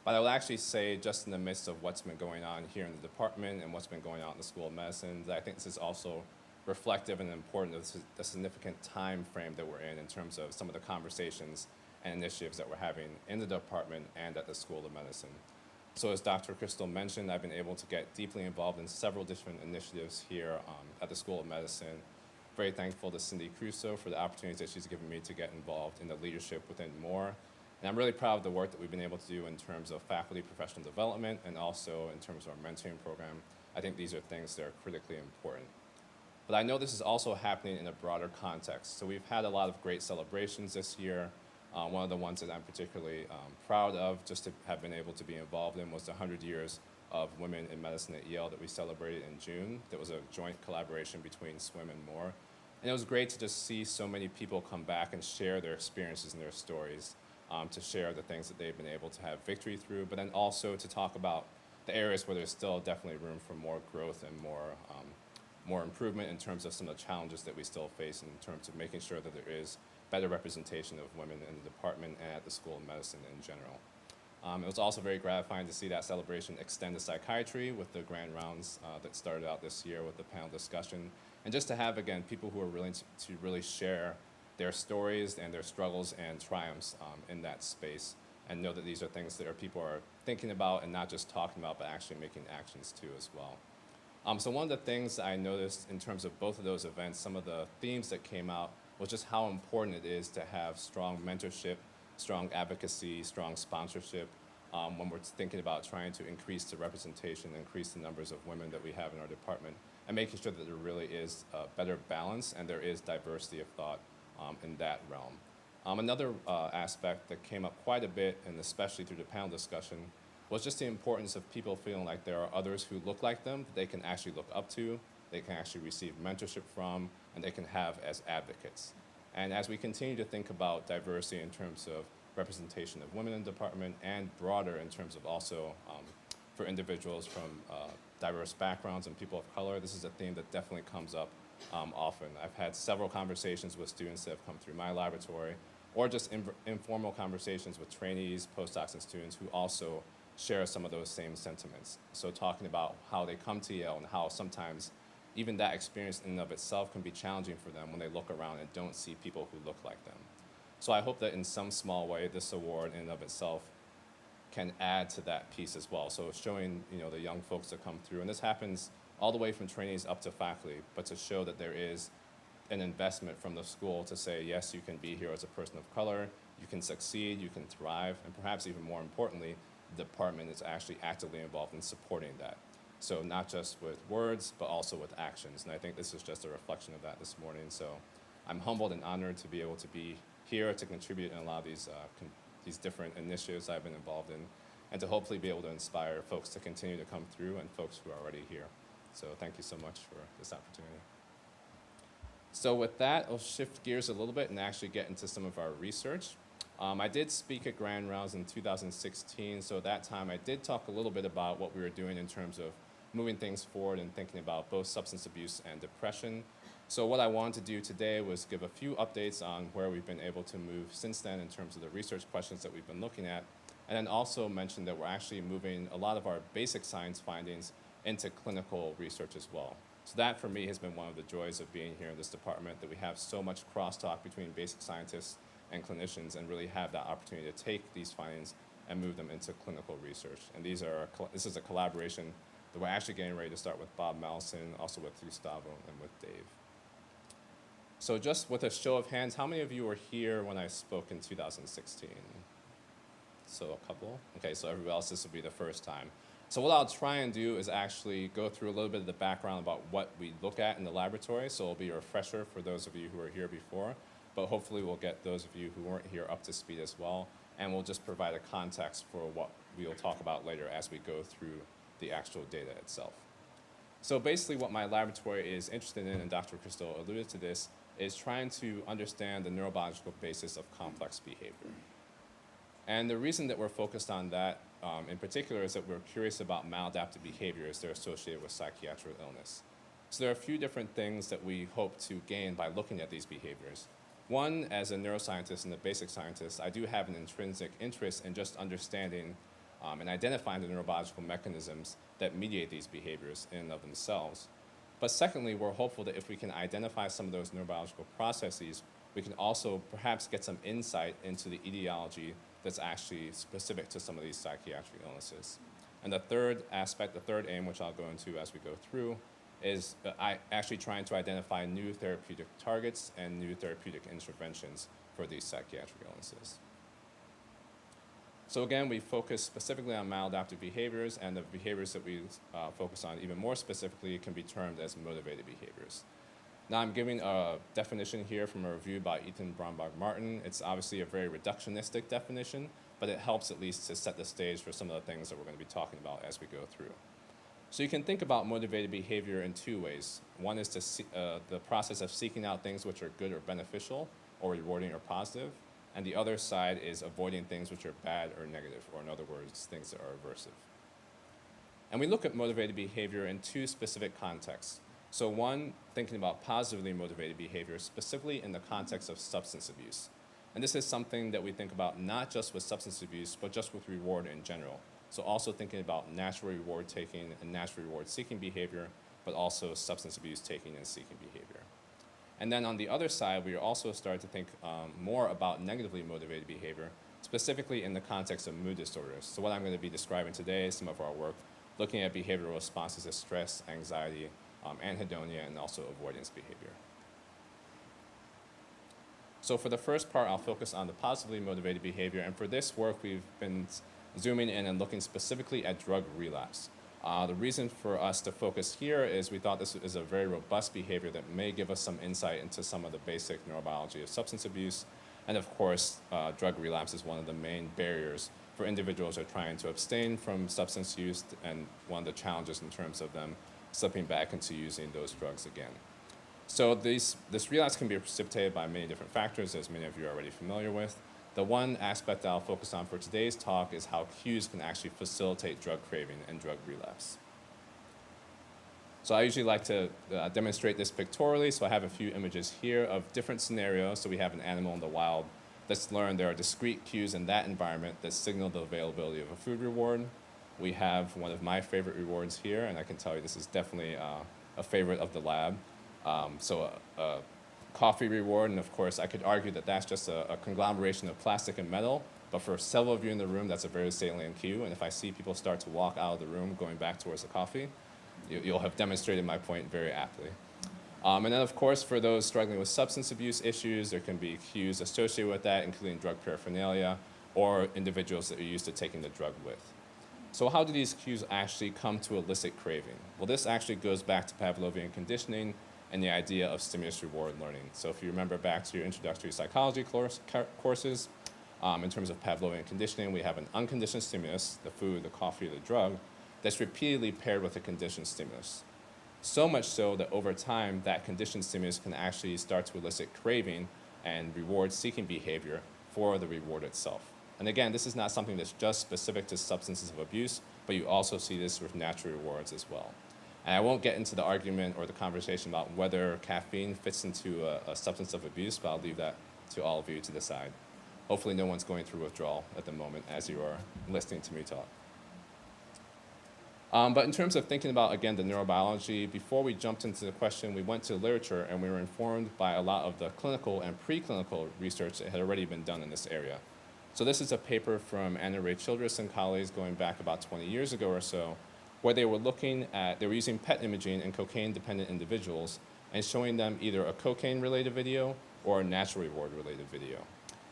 But I would actually say, just in the midst of what's been going on here in the department and what's been going on in the School of Medicine, that I think this is also reflective and important of the significant time frame that we're in terms of some of the conversations and initiatives that we're having in the department and at the School of Medicine. So as Dr. Crystal mentioned, I've been able to get deeply involved in several different initiatives here at the School of Medicine. Very thankful to Cindy Crusoe for the opportunities that she's given me to get involved in the leadership within MORE. And I'm really proud of the work that we've been able to do in terms of faculty professional development and also in terms of our mentoring program. I think these are things that are critically important. But I know this is also happening in a broader context. So we've had a lot of great celebrations this year. One of the ones that I'm particularly proud of just to have been able to be involved in was the 100 years of women in medicine at Yale that we celebrated in June. That was a joint collaboration between SWIM and MORE. And it was great to just see so many people come back and share their experiences and their stories, to share the things that they've been able to have victory through, but then also to talk about the areas where there's still definitely room for more growth and more improvement in terms of some of the challenges that we still face in terms of making sure that there is better representation of women in the department and at the School of Medicine in general. It was also very gratifying to see that celebration extend to psychiatry with the grand rounds that started out this year with the panel discussion. And just to have, again, people who are willing to really share their stories and their struggles and triumphs in that space, and know that these are things that people are thinking about and not just talking about, but actually making actions too as well. So one of the things I noticed in terms of both of those events, some of the themes that came out was just how important it is to have strong mentorship, strong advocacy, strong sponsorship when we're thinking about trying to increase the representation, increase the numbers of women that we have in our department, and making sure that there really is a better balance and there is diversity of thought in that realm. Another aspect that came up quite a bit, and especially through the panel discussion, was just the importance of people feeling like there are others who look like them that they can actually look up to, they can actually receive mentorship from, and they can have as advocates. And as we continue to think about diversity in terms of representation of women in the department and broader in terms of also for individuals from diverse backgrounds and people of color, this is a theme that definitely comes up often. I've had several conversations with students that have come through my laboratory, or just informal conversations with trainees, postdocs, and students who also share some of those same sentiments. So talking about how they come to Yale and how sometimes even that experience in and of itself can be challenging for them when they look around and don't see people who look like them. So I hope that in some small way, this award in and of itself can add to that piece as well. So showing the young folks that come through, and this happens all the way from trainees up to faculty, but to show that there is an investment from the school to say, yes, you can be here as a person of color, you can succeed, you can thrive, and perhaps even more importantly, the department is actually actively involved in supporting that. So not just with words, but also with actions. And I think this is just a reflection of that this morning. So I'm humbled and honored to be able to be here to contribute in a lot of these different initiatives I've been involved in, and to hopefully be able to inspire folks to continue to come through and folks who are already here. So thank you so much for this opportunity. So with that, I'll shift gears a little bit and actually get into some of our research. I did speak at Grand Rounds in 2016, so at that time I did talk a little bit about what we were doing in terms of moving things forward and thinking about both substance abuse and depression. So what I wanted to do today was give a few updates on where we've been able to move since then in terms of the research questions that we've been looking at, and then also mention that we're actually moving a lot of our basic science findings into clinical research as well. So that for me has been one of the joys of being here in this department, that we have so much crosstalk between basic scientists and clinicians, and really have that opportunity to take these findings and move them into clinical research. And this is a collaboration that we're actually getting ready to start with Bob Malison, also with Gustavo and with Dave. So just with a show of hands, how many of you were here when I spoke in 2016? So a couple. Okay, so everybody else, this will be the first time. So what I'll try and do is actually go through a little bit of the background about what we look at in the laboratory, so it'll be a refresher for those of you who were here before, but hopefully we'll get those of you who weren't here up to speed as well, and we'll just provide a context for what we'll talk about later as we go through the actual data itself. So basically what my laboratory is interested in, and Dr. Crystal alluded to this, is trying to understand the neurobiological basis of complex behavior. And the reason that we're focused on that in particular is that we're curious about maladaptive behaviors that are associated with psychiatric illness. So there are a few different things that we hope to gain by looking at these behaviors. One, as a neuroscientist and a basic scientist, I do have an intrinsic interest in just understanding and identifying the neurobiological mechanisms that mediate these behaviors in and of themselves. But secondly, we're hopeful that if we can identify some of those neurobiological processes, we can also perhaps get some insight into the etiology that's actually specific to some of these psychiatric illnesses. And the third aspect, the third aim, which I'll go into as we go through, is actually trying to identify new therapeutic targets and new therapeutic interventions for these psychiatric illnesses. So again, we focus specifically on maladaptive behaviors, and the behaviors that we focus on even more specifically can be termed as motivated behaviors. Now I'm giving a definition here from a review by Ethan Bromberg-Martin. It's obviously a very reductionistic definition, but it helps at least to set the stage for some of the things that we're going to be talking about as we go through. So you can think about motivated behavior in two ways. One is the process of seeking out things which are good or beneficial, or rewarding or positive, and the other side is avoiding things which are bad or negative, or in other words, things that are aversive. And we look at motivated behavior in two specific contexts. So one, thinking about positively motivated behavior, specifically in the context of substance abuse. And this is something that we think about not just with substance abuse, but just with reward in general. So also thinking about natural reward taking and natural reward seeking behavior, but also substance abuse taking and seeking behavior. And then on the other side, we also started to think more about negatively motivated behavior, specifically in the context of mood disorders. So what I'm going to be describing today is some of our work looking at behavioral responses to stress, anxiety, anhedonia, and also avoidance behavior. So for the first part, I'll focus on the positively motivated behavior. And for this work, we've been zooming in and looking specifically at drug relapse. The reason for us to focus here is we thought this is a very robust behavior that may give us some insight into some of the basic neurobiology of substance abuse. And of course, drug relapse is one of the main barriers for individuals who are trying to abstain from substance use, and one of the challenges in terms of them slipping back into using those drugs again. So this relapse can be precipitated by many different factors, as many of you are already familiar with. The one aspect that I'll focus on for today's talk is how cues can actually facilitate drug craving and drug relapse. So I usually like to demonstrate this pictorially, so I have a few images here of different scenarios. So we have an animal in the wild. Let's learn there are discrete cues in that environment that signal the availability of a food reward. We have one of my favorite rewards here, and I can tell you this is definitely a favorite of the lab. So a coffee reward, and of course I could argue that that's just a conglomeration of plastic and metal, but for several of you in the room, that's a very salient cue, and if I see people start to walk out of the room going back towards the coffee, you'll have demonstrated my point very aptly. And then of course, for those struggling with substance abuse issues, there can be cues associated with that, including drug paraphernalia, or individuals that are used to taking the drug with. So how do these cues actually come to elicit craving? Well, this actually goes back to Pavlovian conditioning and the idea of stimulus-reward learning. So if you remember back to your introductory psychology courses, in terms of Pavlovian conditioning, we have an unconditioned stimulus, the food, the coffee, the drug, that's repeatedly paired with a conditioned stimulus. So much so that over time, that conditioned stimulus can actually start to elicit craving and reward-seeking behavior for the reward itself. And again, this is not something that's just specific to substances of abuse, but you also see this with natural rewards as well. And I won't get into the argument or the conversation about whether caffeine fits into a substance of abuse, but I'll leave that to all of you to decide. Hopefully no one's going through withdrawal at the moment as you are listening to me talk. But in terms of thinking about, again, the neurobiology, before we jumped into the question, we went to literature and we were informed by a lot of the clinical and preclinical research that had already been done in this area. So this is a paper from Anna Ray Childress and colleagues going back about 20 years ago or so, where they were using PET imaging in cocaine-dependent individuals and showing them either a cocaine-related video or a natural reward-related video.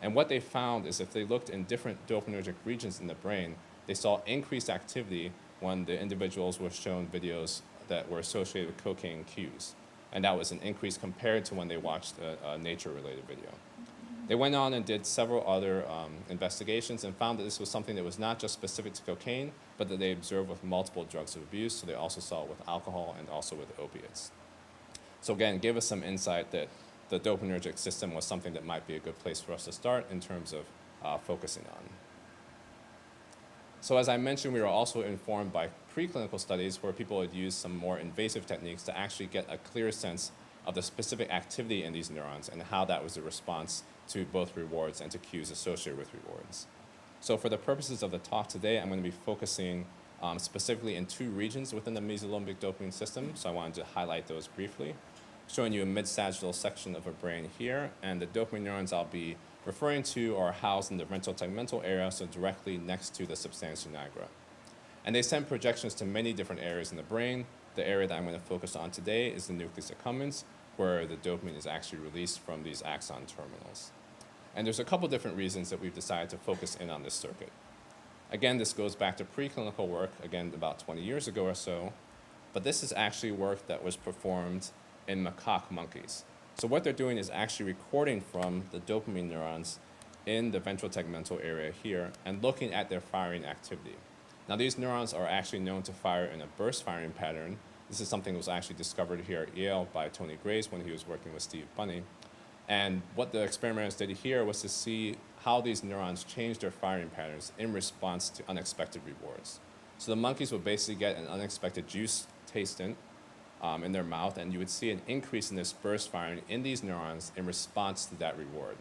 And what they found is if they looked in different dopaminergic regions in the brain, they saw increased activity when the individuals were shown videos that were associated with cocaine cues. And that was an increase compared to when they watched a nature-related video. They went on and did several other investigations and found that this was something that was not just specific to cocaine, but that they observed with multiple drugs of abuse. So they also saw it with alcohol and also with opiates. So again, gave us some insight that the dopaminergic system was something that might be a good place for us to start in terms of focusing on. So as I mentioned, we were also informed by preclinical studies where people had used some more invasive techniques to actually get a clear sense of the specific activity in these neurons and how that was a response to both rewards and to cues associated with rewards. So for the purposes of the talk today, I'm going to be focusing specifically in two regions within the mesolimbic dopamine system, so I wanted to highlight those briefly. Showing you a mid-sagittal section of a brain here, and the dopamine neurons I'll be referring to are housed in the ventral tegmental area, so directly next to the substantia nigra. And they send projections to many different areas in the brain. The area that I'm going to focus on today is the nucleus accumbens, where the dopamine is actually released from these axon terminals. And there's a couple different reasons that we've decided to focus in on this circuit. Again, this goes back to preclinical work, again, about 20 years ago or so, but this is actually work that was performed in macaque monkeys. So what they're doing is actually recording from the dopamine neurons in the ventral tegmental area here and looking at their firing activity. Now these neurons are actually known to fire in a burst firing pattern. This is something that was actually discovered here at Yale by Tony Grace when he was working with Steve Bunny. And what the experimenters did here was to see how these neurons change their firing patterns in response to unexpected rewards. So the monkeys would basically get an unexpected juice tasting in their mouth, and you would see an increase in this burst firing in these neurons in response to that reward.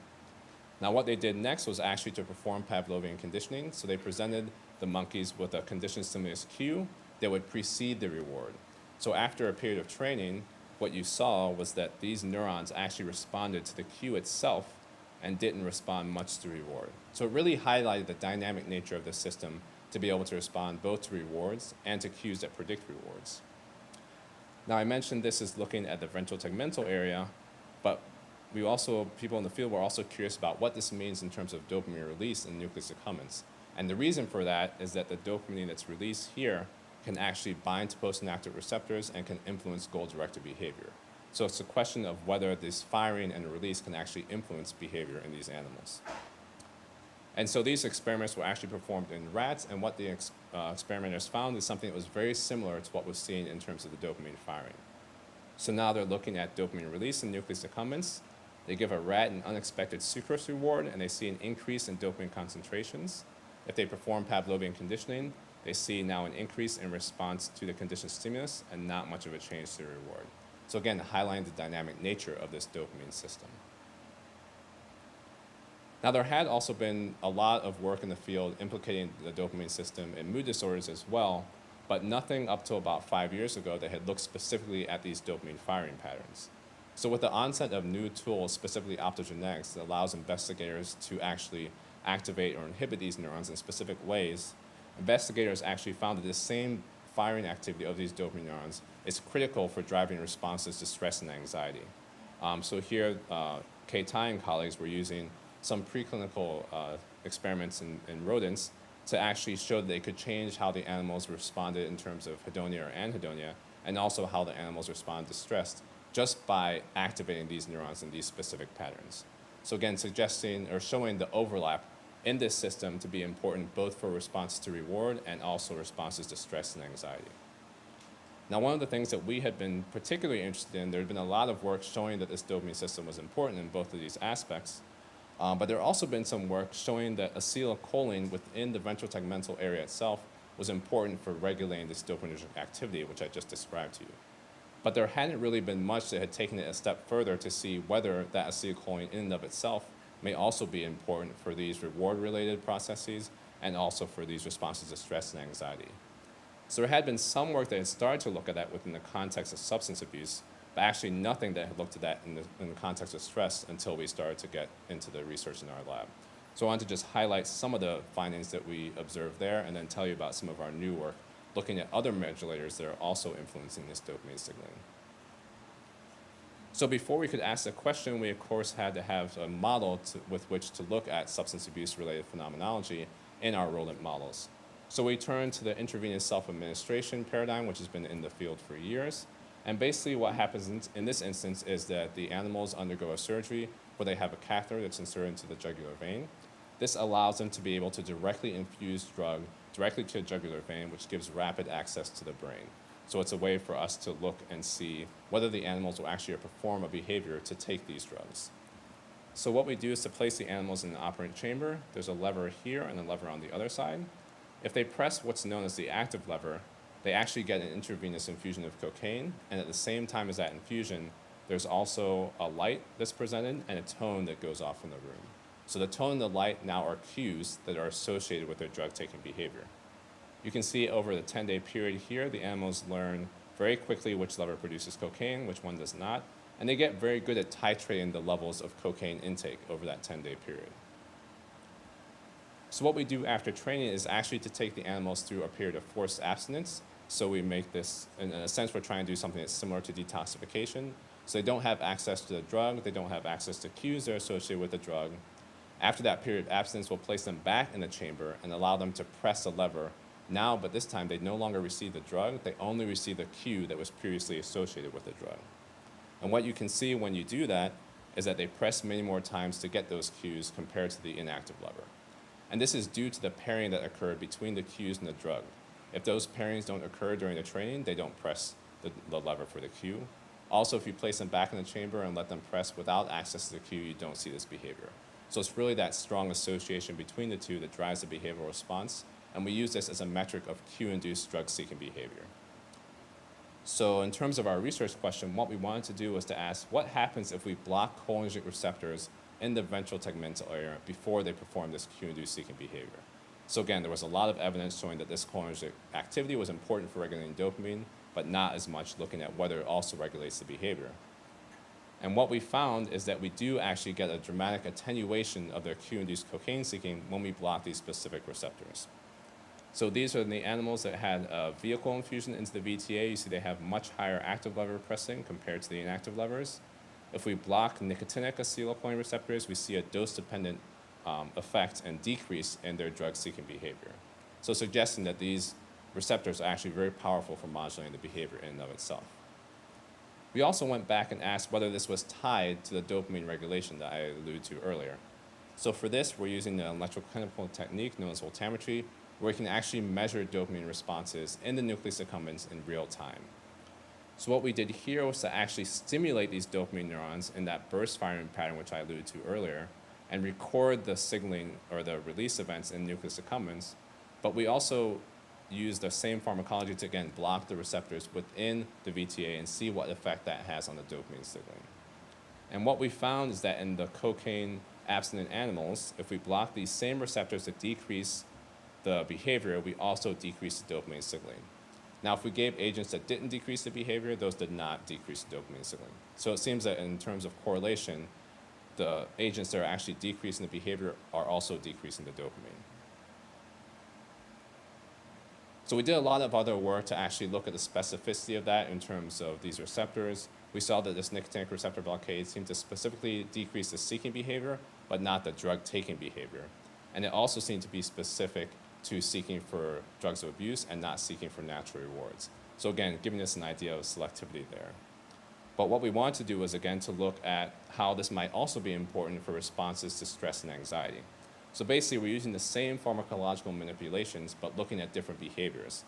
Now, what they did next was actually to perform Pavlovian conditioning. So they presented the monkeys with a conditioned stimulus cue that would precede the reward. So after a period of training, what you saw was that these neurons actually responded to the cue itself and didn't respond much to reward. So it really highlighted the dynamic nature of the system to be able to respond both to rewards and to cues that predict rewards. Now, I mentioned this is looking at the ventral tegmental area, but people in the field were also curious about what this means in terms of dopamine release in nucleus accumbens. And the reason for that is that the dopamine that's released here can actually bind to postsynaptic receptors and can influence goal-directed behavior. So it's a question of whether this firing and release can actually influence behavior in these animals. And so these experiments were actually performed in rats, and what the experimenters found is something that was very similar to what was seen in terms of the dopamine firing. So now they're looking at dopamine release in nucleus accumbens. They give a rat an unexpected sucrose reward, and they see an increase in dopamine concentrations. If they perform Pavlovian conditioning, they see now an increase in response to the conditioned stimulus and not much of a change to the reward. So again, highlighting the dynamic nature of this dopamine system. Now, there had also been a lot of work in the field implicating the dopamine system in mood disorders as well, but nothing up to about 5 years ago that had looked specifically at these dopamine firing patterns. So with the onset of new tools, specifically optogenetics, that allows investigators to actually activate or inhibit these neurons in specific ways, investigators actually found that this same firing activity of these dopamine neurons is critical for driving responses to stress and anxiety. So here, Kei Tai and colleagues were using some preclinical experiments in rodents to actually show that they could change how the animals responded in terms of hedonia or anhedonia, and also how the animals respond to stress just by activating these neurons in these specific patterns. So again, suggesting or showing the overlap in this system to be important both for responses to reward and also responses to stress and anxiety. Now, one of the things that we had been particularly interested in, there had been a lot of work showing that this dopamine system was important in both of these aspects, but there had also been some work showing that acetylcholine within the ventral tegmental area itself was important for regulating this dopaminergic activity, which I just described to you. But there hadn't really been much that had taken it a step further to see whether that acetylcholine in and of itself may also be important for these reward-related processes and also for these responses to stress and anxiety. So there had been some work that had started to look at that within the context of substance abuse, but actually nothing that had looked at that in the context of stress until we started to get into the research in our lab. So I wanted to just highlight some of the findings that we observed there and then tell you about some of our new work looking at other modulators that are also influencing this dopamine signaling. So before we could ask the question, we of course had to have a model with which to look at substance abuse-related phenomenology in our rodent models. So we turned to the intravenous self-administration paradigm, which has been in the field for years. And basically what happens in this instance is that the animals undergo a surgery where they have a catheter that's inserted into the jugular vein. This allows them to be able to directly infuse drug directly to the jugular vein, which gives rapid access to the brain. So it's a way for us to look and see whether the animals will actually perform a behavior to take these drugs. So what we do is to place the animals in the operant chamber. There's a lever here and a lever on the other side. If they press what's known as the active lever, they actually get an intravenous infusion of cocaine, and at the same time as that infusion, there's also a light that's presented and a tone that goes off in the room. So the tone and the light now are cues that are associated with their drug-taking behavior. You can see over the 10-day period here, the animals learn very quickly which lever produces cocaine, which one does not, and they get very good at titrating the levels of cocaine intake over that 10-day period. So what we do after training is actually to take the animals through a period of forced abstinence. So we make this, in a sense, we're trying to do something that's similar to detoxification. So they don't have access to the drug, they don't have access to cues that are associated with the drug. After that period of abstinence, we'll place them back in the chamber and allow them to press a lever. Now, but this time, they no longer receive the drug, they only receive the cue that was previously associated with the drug. And what you can see when you do that is that they press many more times to get those cues compared to the inactive lever. And this is due to the pairing that occurred between the cues and the drug. If those pairings don't occur during the training, they don't press the lever for the cue. Also, if you place them back in the chamber and let them press without access to the cue, you don't see this behavior. So it's really that strong association between the two that drives the behavioral response, and we use this as a metric of cue-induced drug-seeking behavior. So in terms of our research question, what we wanted to do was to ask what happens if we block cholinergic receptors in the ventral tegmental area before they performed this cue-induced seeking behavior. So again, there was a lot of evidence showing that this cholinergic activity was important for regulating dopamine, but not as much looking at whether it also regulates the behavior. And what we found is that we do actually get a dramatic attenuation of their cue-induced cocaine seeking when we block these specific receptors. So these are the animals that had a vehicle infusion into the VTA. You see they have much higher active lever pressing compared to the inactive levers. If we block nicotinic acetylcholine receptors, we see a dose-dependent effect and decrease in their drug-seeking behavior. So suggesting that these receptors are actually very powerful for modulating the behavior in and of itself. We also went back and asked whether this was tied to the dopamine regulation that I alluded to earlier. So for this, we're using an electrochemical technique known as voltammetry, where we can actually measure dopamine responses in the nucleus accumbens in real time. So what we did here was to actually stimulate these dopamine neurons in that burst firing pattern, which I alluded to earlier, and record the signaling or the release events in nucleus accumbens. But we also use the same pharmacology to, again, block the receptors within the VTA and see what effect that has on the dopamine signaling. And what we found is that in the cocaine abstinent animals, if we block these same receptors that decrease the behavior, we also decrease the dopamine signaling. Now, if we gave agents that didn't decrease the behavior, those did not decrease the dopamine signaling. So it seems that in terms of correlation, the agents that are actually decreasing the behavior are also decreasing the dopamine. So we did a lot of other work to actually look at the specificity of that in terms of these receptors. We saw that this nicotinic receptor blockade seemed to specifically decrease the seeking behavior, but not the drug-taking behavior. And it also seemed to be specific to seeking for drugs of abuse and not seeking for natural rewards. So again, giving us an idea of selectivity there. But what we wanted to do was, again, to look at how this might also be important for responses to stress and anxiety. So basically, we're using the same pharmacological manipulations, but looking at different behaviors.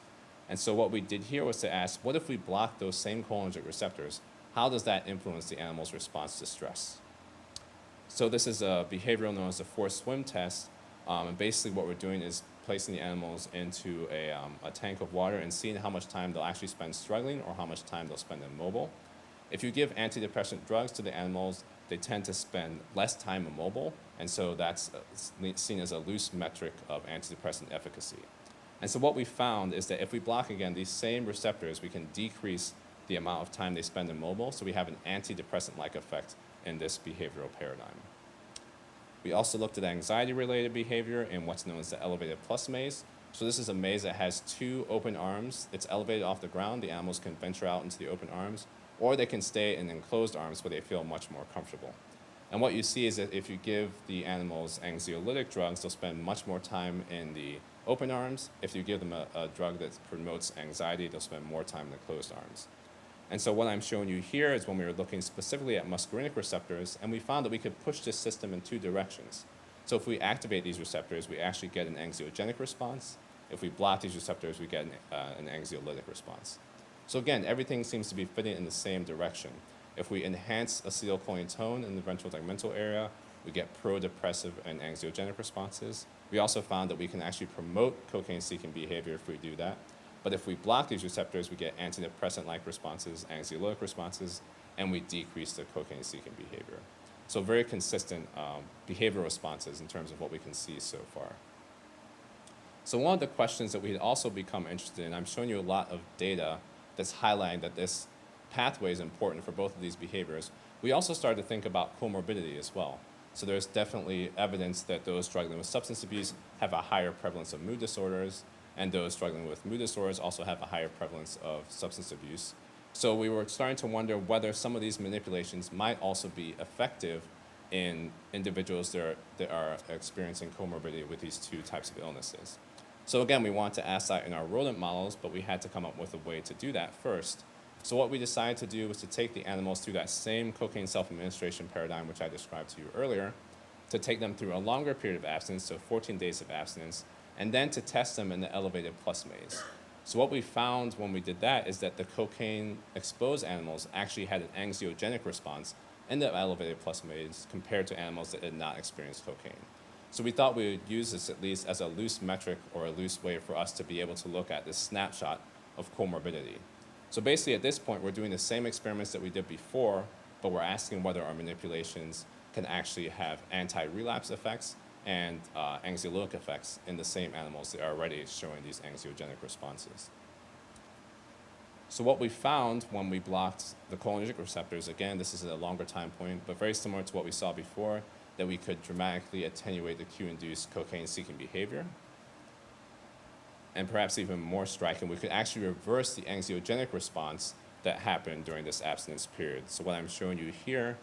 And so what we did here was to ask, what if we block those same cholinergic receptors? How does that influence the animal's response to stress? So this is a behavioral known as the forced swim test. And basically what we're doing is placing the animals into a tank of water and seeing how much time they'll actually spend struggling or how much time they'll spend immobile. If you give antidepressant drugs to the animals, they tend to spend less time immobile, and so that's seen as a loose metric of antidepressant efficacy. And so what we found is that if we block, again, these same receptors, we can decrease the amount of time they spend immobile, so we have an antidepressant-like effect in this behavioral paradigm. We also looked at anxiety-related behavior in what's known as the elevated plus maze. So this is a maze that has two open arms. It's elevated off the ground. The animals can venture out into the open arms, or they can stay in enclosed arms where they feel much more comfortable. And what you see is that if you give the animals anxiolytic drugs, they'll spend much more time in the open arms. If you give them a drug that promotes anxiety, they'll spend more time in the closed arms. And so what I'm showing you here is when we were looking specifically at muscarinic receptors, and we found that we could push this system in two directions. So if we activate these receptors, we actually get an anxiogenic response. If we block these receptors, we get an anxiolytic response. So again, everything seems to be fitting in the same direction. If we enhance acetylcholine tone in the ventral tegmental area, we get pro-depressive and anxiogenic responses. We also found that we can actually promote cocaine-seeking behavior if we do that. But if we block these receptors, we get antidepressant-like responses, anxiolytic responses, and we decrease the cocaine-seeking behavior. So very consistent behavioral responses in terms of what we can see so far. So one of the questions that we had also become interested in, I'm showing you a lot of data that's highlighting that this pathway is important for both of these behaviors. We also started to think about comorbidity as well. So there's definitely evidence that those struggling with substance abuse have a higher prevalence of mood disorders, and those struggling with mood disorders also have a higher prevalence of substance abuse. So we were starting to wonder whether some of these manipulations might also be effective in individuals that are experiencing comorbidity with these two types of illnesses. So again, we wanted to ask that in our rodent models, but we had to come up with a way to do that first. So what we decided to do was to take the animals through that same cocaine self-administration paradigm, which I described to you earlier, to take them through a longer period of abstinence, so 14 days of abstinence, and then to test them in the elevated plus maze. So what we found when we did that is that the cocaine-exposed animals actually had an anxiogenic response in the elevated plus maze compared to animals that did not experience cocaine. So we thought we would use this at least as a loose metric or a loose way for us to be able to look at this snapshot of comorbidity. So basically at this point, we're doing the same experiments that we did before, but we're asking whether our manipulations can actually have anti-relapse effects and anxiolytic effects in the same animals that are already showing these anxiogenic responses. So what we found when we blocked the cholinergic receptors, again, this is at a longer time point, but very similar to what we saw before, that we could dramatically attenuate the cue-induced cocaine-seeking behavior. And perhaps even more striking, we could actually reverse the anxiogenic response that happened during this abstinence period. So what I'm showing you here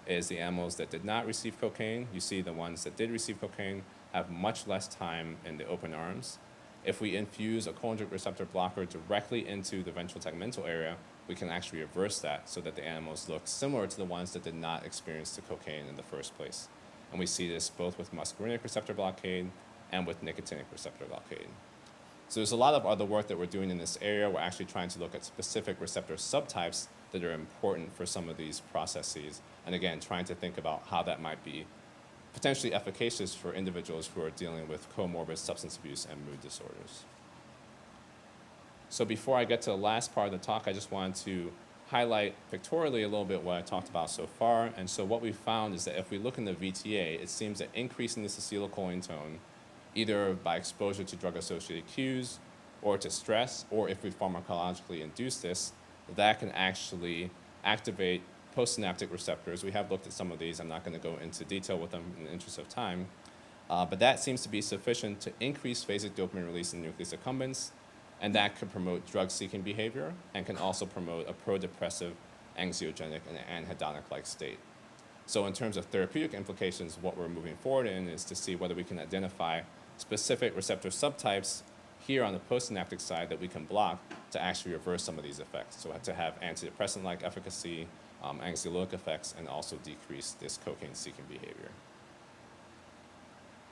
is the animals that did not receive cocaine. You see the ones that did receive cocaine have much less time in the open arms. If we infuse a cholinergic receptor blocker directly into the ventral tegmental area, we can actually reverse that so that the animals look similar to the ones that did not experience the cocaine in the first place. And we see this both with muscarinic receptor blockade and with nicotinic receptor blockade. So there's a lot of other work that we're doing in this area. We're actually trying to look at specific receptor subtypes that are important for some of these processes. And again, trying to think about how that might be potentially efficacious for individuals who are dealing with comorbid substance abuse and mood disorders. So before I get to the last part of the talk, I just wanted to highlight pictorially a little bit what I talked about so far. And so what we found is that if we look in the VTA, it seems that increasing this acetylcholine tone, either by exposure to drug-associated cues or to stress, or if we pharmacologically induce this, that can actually activate postsynaptic receptors. We have looked at some of these. I'm not going to go into detail with them in the interest of time. But that seems to be sufficient to increase phasic dopamine release in nucleus accumbens, and that could promote drug-seeking behavior and can also promote a pro-depressive, anxiogenic, and anhedonic-like state. So in terms of therapeutic implications, what we're moving forward in is to see whether we can identify specific receptor subtypes here on the postsynaptic side that we can block to actually reverse some of these effects. So to have antidepressant-like efficacy, anxiolytic effects, and also decrease this cocaine-seeking behavior.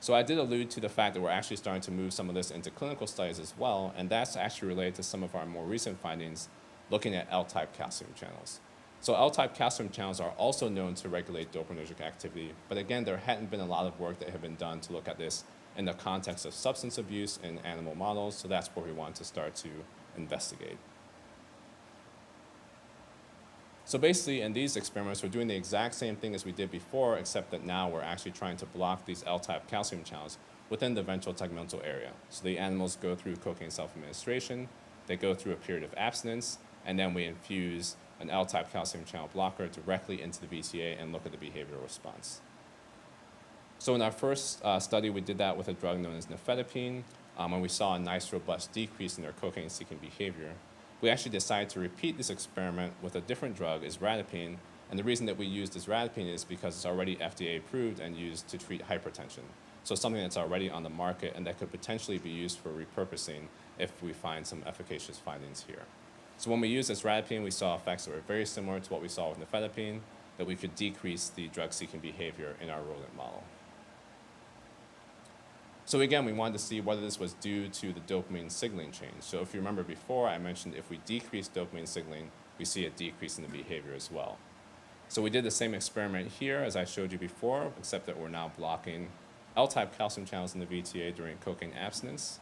So I did allude to the fact that we're actually starting to move some of this into clinical studies as well, and that's actually related to some of our more recent findings looking at L-type calcium channels. So L-type calcium channels are also known to regulate dopaminergic activity, but again, there hadn't been a lot of work that had been done to look at this in the context of substance abuse in animal models, so that's where we want to start to investigate. So basically, in these experiments, we're doing the exact same thing as we did before, except that now we're actually trying to block these L-type calcium channels within the ventral tegmental area. So the animals go through cocaine self-administration, they go through a period of abstinence, and then we infuse an L-type calcium channel blocker directly into the VTA and look at the behavioral response. So in our first study, we did that with a drug known as nifedipine, and we saw a nice, robust decrease in their cocaine-seeking behavior. We actually decided to repeat this experiment with a different drug, isradipine, and the reason that we used isradipine is because it's already FDA approved and used to treat hypertension. So something that's already on the market and that could potentially be used for repurposing if we find some efficacious findings here. So when we used isradipine, we saw effects that were very similar to what we saw with nifedipine, that we could decrease the drug-seeking behavior in our rodent model. So again, we wanted to see whether this was due to the dopamine signaling change. So if you remember before, I mentioned if we decrease dopamine signaling, we see a decrease in the behavior as well. So we did the same experiment here as I showed you before, except that we're now blocking L-type calcium channels in the VTA during cocaine abstinence.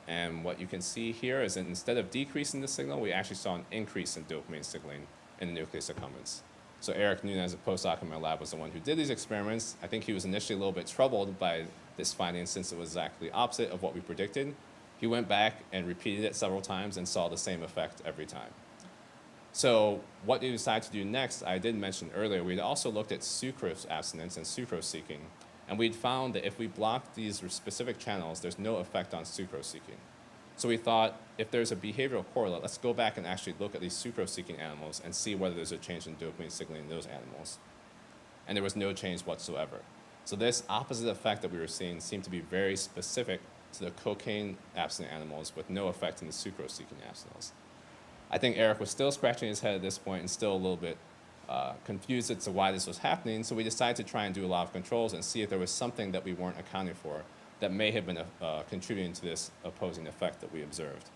And what you can see here is that instead of decreasing the signal, we actually saw an increase in dopamine signaling in the nucleus accumbens. So Eric Nunez, a postdoc in my lab, was the one who did these experiments. I think he was initially a little bit troubled by this finding since it was exactly opposite of what we predicted. He went back and repeated it several times and saw the same effect every time. So what we decided to do next, I did mention earlier, we'd also looked at sucrose abstinence and sucrose seeking. And we'd found that if we block these specific channels, there's no effect on sucrose seeking. So we thought, if there's a behavioral correlate, let's go back and actually look at these sucrose-seeking animals and see whether there's a change in dopamine signaling in those animals. And there was no change whatsoever. So this opposite effect that we were seeing seemed to be very specific to the cocaine-abstinent animals with no effect in the sucrose-seeking animals. I think Eric was still scratching his head at this point and still a little bit confused as to why this was happening, so we decided to try and do a lot of controls and see if there was something that we weren't accounting for that may have been contributing to this opposing effect that we observed.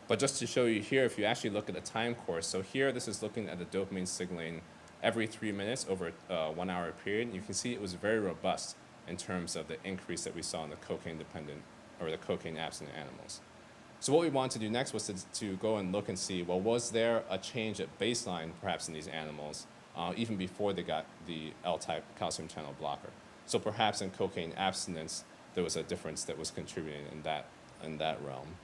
But just to show you here, if you actually look at the time course, so here this is looking at the dopamine signaling every 3 minutes over a 1 hour period. You can see it was very robust in terms of the increase that we saw in the cocaine-dependent or the cocaine-abstinent animals. So what we wanted to do next was to go and look and see, well, was there a change at baseline, perhaps in these animals, even before they got the L-type calcium channel blocker. So perhaps in cocaine abstinence, there was a difference that was contributing in that realm.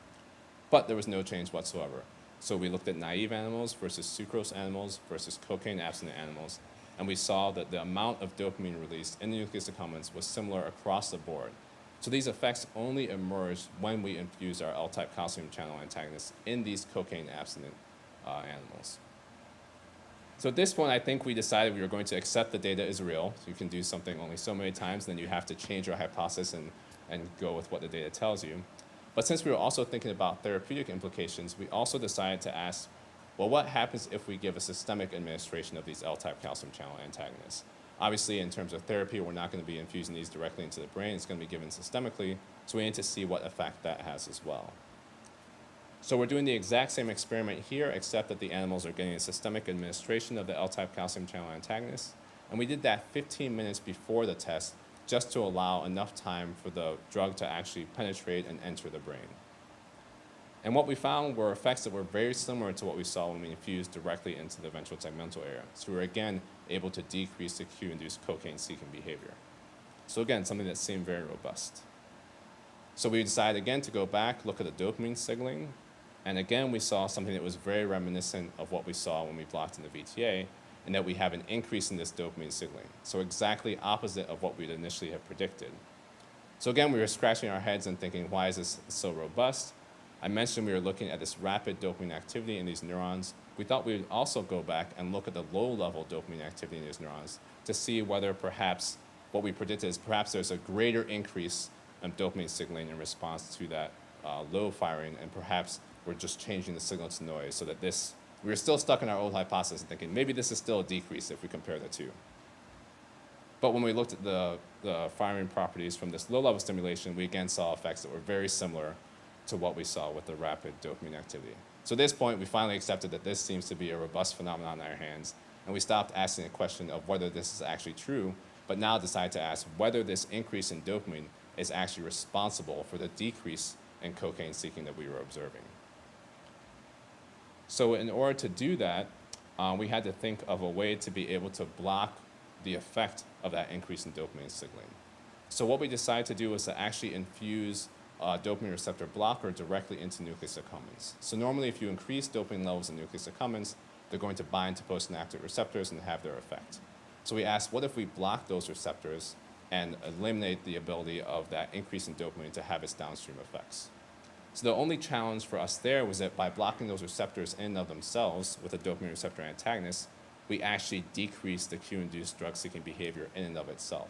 But there was no change whatsoever. So we looked at naive animals versus sucrose animals versus cocaine abstinent animals, and we saw that the amount of dopamine released in the nucleus accumbens was similar across the board. So these effects only emerged when we infused our L-type calcium channel antagonists in these cocaine abstinent animals. So at this point, I think we decided we were going to accept the data is real. So you can do something only so many times, then you have to change your hypothesis and go with what the data tells you. But since we were also thinking about therapeutic implications, we also decided to ask, well, what happens if we give a systemic administration of these L-type calcium channel antagonists? Obviously, in terms of therapy, we're not going to be infusing these directly into the brain. It's going to be given systemically, so we need to see what effect that has as well. So we're doing the exact same experiment here, except that the animals are getting a systemic administration of the L-type calcium channel antagonist. And we did that 15 minutes before the test, just to allow enough time for the drug to actually penetrate and enter the brain. And what we found were effects that were very similar to what we saw when we infused directly into the ventral tegmental area. So we were again able to decrease the cue-induced cocaine-seeking behavior. So again, something that seemed very robust. So we decided again to go back, look at the dopamine signaling, and again we saw something that was very reminiscent of what we saw when we blocked in the VTA, and that we have an increase in this dopamine signaling. So exactly opposite of what we'd initially have predicted. So again, we were scratching our heads and thinking, why is this so robust? I mentioned we were looking at this rapid dopamine activity in these neurons. We thought we would also go back and look at the low-level dopamine activity in these neurons to see whether perhaps what we predicted is perhaps there's a greater increase in dopamine signaling in response to that low firing, and perhaps we're just changing the signal to noise so that we were still stuck in our old hypothesis and thinking maybe this is still a decrease if we compare the two. But when we looked at the firing properties from this low-level stimulation, we again saw effects that were very similar to what we saw with the rapid dopamine activity. So at this point, we finally accepted that this seems to be a robust phenomenon in our hands, and we stopped asking the question of whether this is actually true, but now decided to ask whether this increase in dopamine is actually responsible for the decrease in cocaine seeking that we were observing. So in order to do that, we had to think of a way to be able to block the effect of that increase in dopamine signaling. So what we decided to do was to actually infuse a dopamine receptor blocker directly into nucleus accumbens. So normally if you increase dopamine levels in nucleus accumbens, they're going to bind to postsynaptic receptors and have their effect. So we asked, what if we block those receptors and eliminate the ability of that increase in dopamine to have its downstream effects? So the only challenge for us there was that by blocking those receptors in and of themselves with a dopamine receptor antagonist, we actually decreased the cue-induced drug-seeking behavior in and of itself.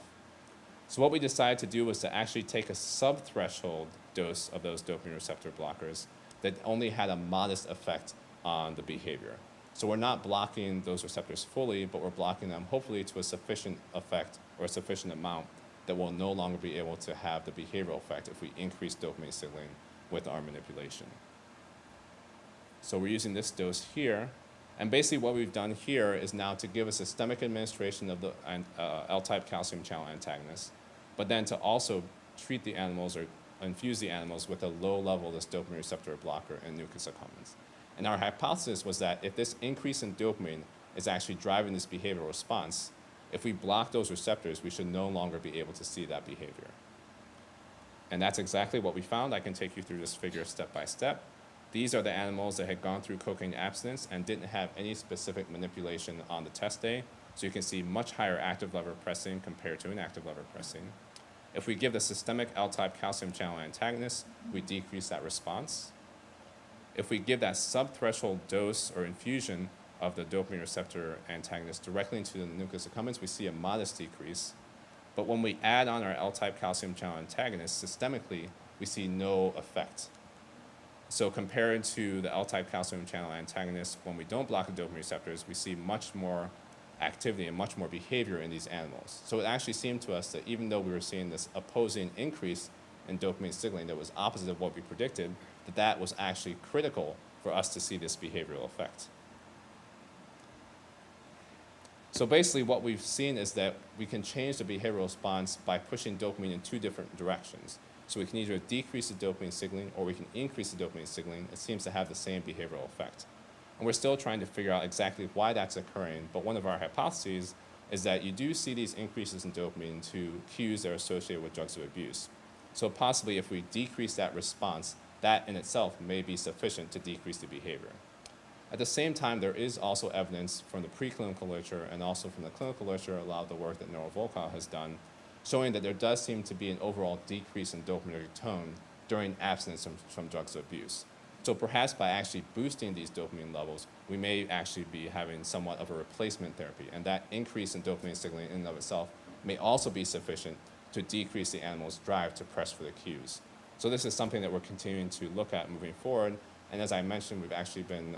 So what we decided to do was to actually take a sub-threshold dose of those dopamine receptor blockers that only had a modest effect on the behavior. So we're not blocking those receptors fully, but we're blocking them hopefully to a sufficient effect or a sufficient amount that will no longer be able to have the behavioral effect if we increase dopamine signaling with our manipulation. So we're using this dose here, and basically what we've done here is now to give a systemic administration of the L-type calcium channel antagonist, but then to also treat the animals or infuse the animals with a low level of this dopamine receptor blocker in nucleus accumbens. And our hypothesis was that if this increase in dopamine is actually driving this behavioral response, if we block those receptors, we should no longer be able to see that behavior. And that's exactly what we found. I can take you through this figure step by step. These are the animals that had gone through cocaine abstinence and didn't have any specific manipulation on the test day. So you can see much higher active lever pressing compared to inactive lever pressing. If we give the systemic L-type calcium channel antagonist, we decrease that response. If we give that subthreshold dose or infusion of the dopamine receptor antagonist directly into the nucleus accumbens, we see a modest decrease. But when we add on our L-type calcium channel antagonist systemically, we see no effect. So compared to the L-type calcium channel antagonist, when we don't block the dopamine receptors, we see much more activity and much more behavior in these animals. So it actually seemed to us that even though we were seeing this opposing increase in dopamine signaling that was opposite of what we predicted, that was actually critical for us to see this behavioral effect. So basically what we've seen is that we can change the behavioral response by pushing dopamine in two different directions. So we can either decrease the dopamine signaling or we can increase the dopamine signaling. It seems to have the same behavioral effect. And we're still trying to figure out exactly why that's occurring, but one of our hypotheses is that you do see these increases in dopamine to cues that are associated with drugs of abuse. So possibly if we decrease that response, that in itself may be sufficient to decrease the behavior. At the same time, there is also evidence from the preclinical literature and also from the clinical literature, a lot of the work that Nora Volkow has done, showing that there does seem to be an overall decrease in dopaminergic tone during abstinence from drugs of abuse. So perhaps by actually boosting these dopamine levels, we may actually be having somewhat of a replacement therapy, and that increase in dopamine signaling in and of itself may also be sufficient to decrease the animal's drive to press for the cues. So this is something that we're continuing to look at moving forward, and as I mentioned, we've actually been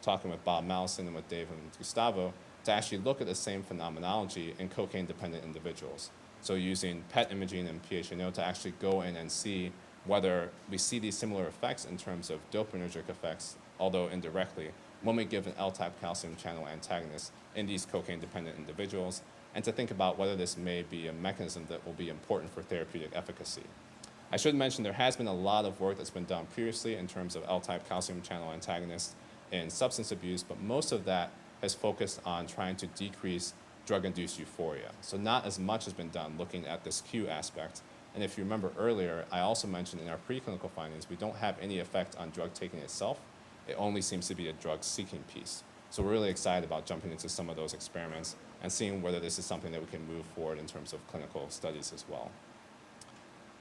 talking with Bob Mallison and with Dave and Gustavo to actually look at the same phenomenology in cocaine-dependent individuals. So using PET imaging and PHNO to actually go in and see whether we see these similar effects in terms of dopaminergic effects, although indirectly, when we give an L-type calcium channel antagonist in these cocaine-dependent individuals, and to think about whether this may be a mechanism that will be important for therapeutic efficacy. I should mention there has been a lot of work that's been done previously in terms of L-type calcium channel antagonists in substance abuse, but most of that has focused on trying to decrease drug-induced euphoria. So not as much has been done looking at this cue aspect. And if you remember earlier, I also mentioned in our preclinical findings, we don't have any effect on drug taking itself. It only seems to be a drug-seeking piece. So we're really excited about jumping into some of those experiments and seeing whether this is something that we can move forward in terms of clinical studies as well.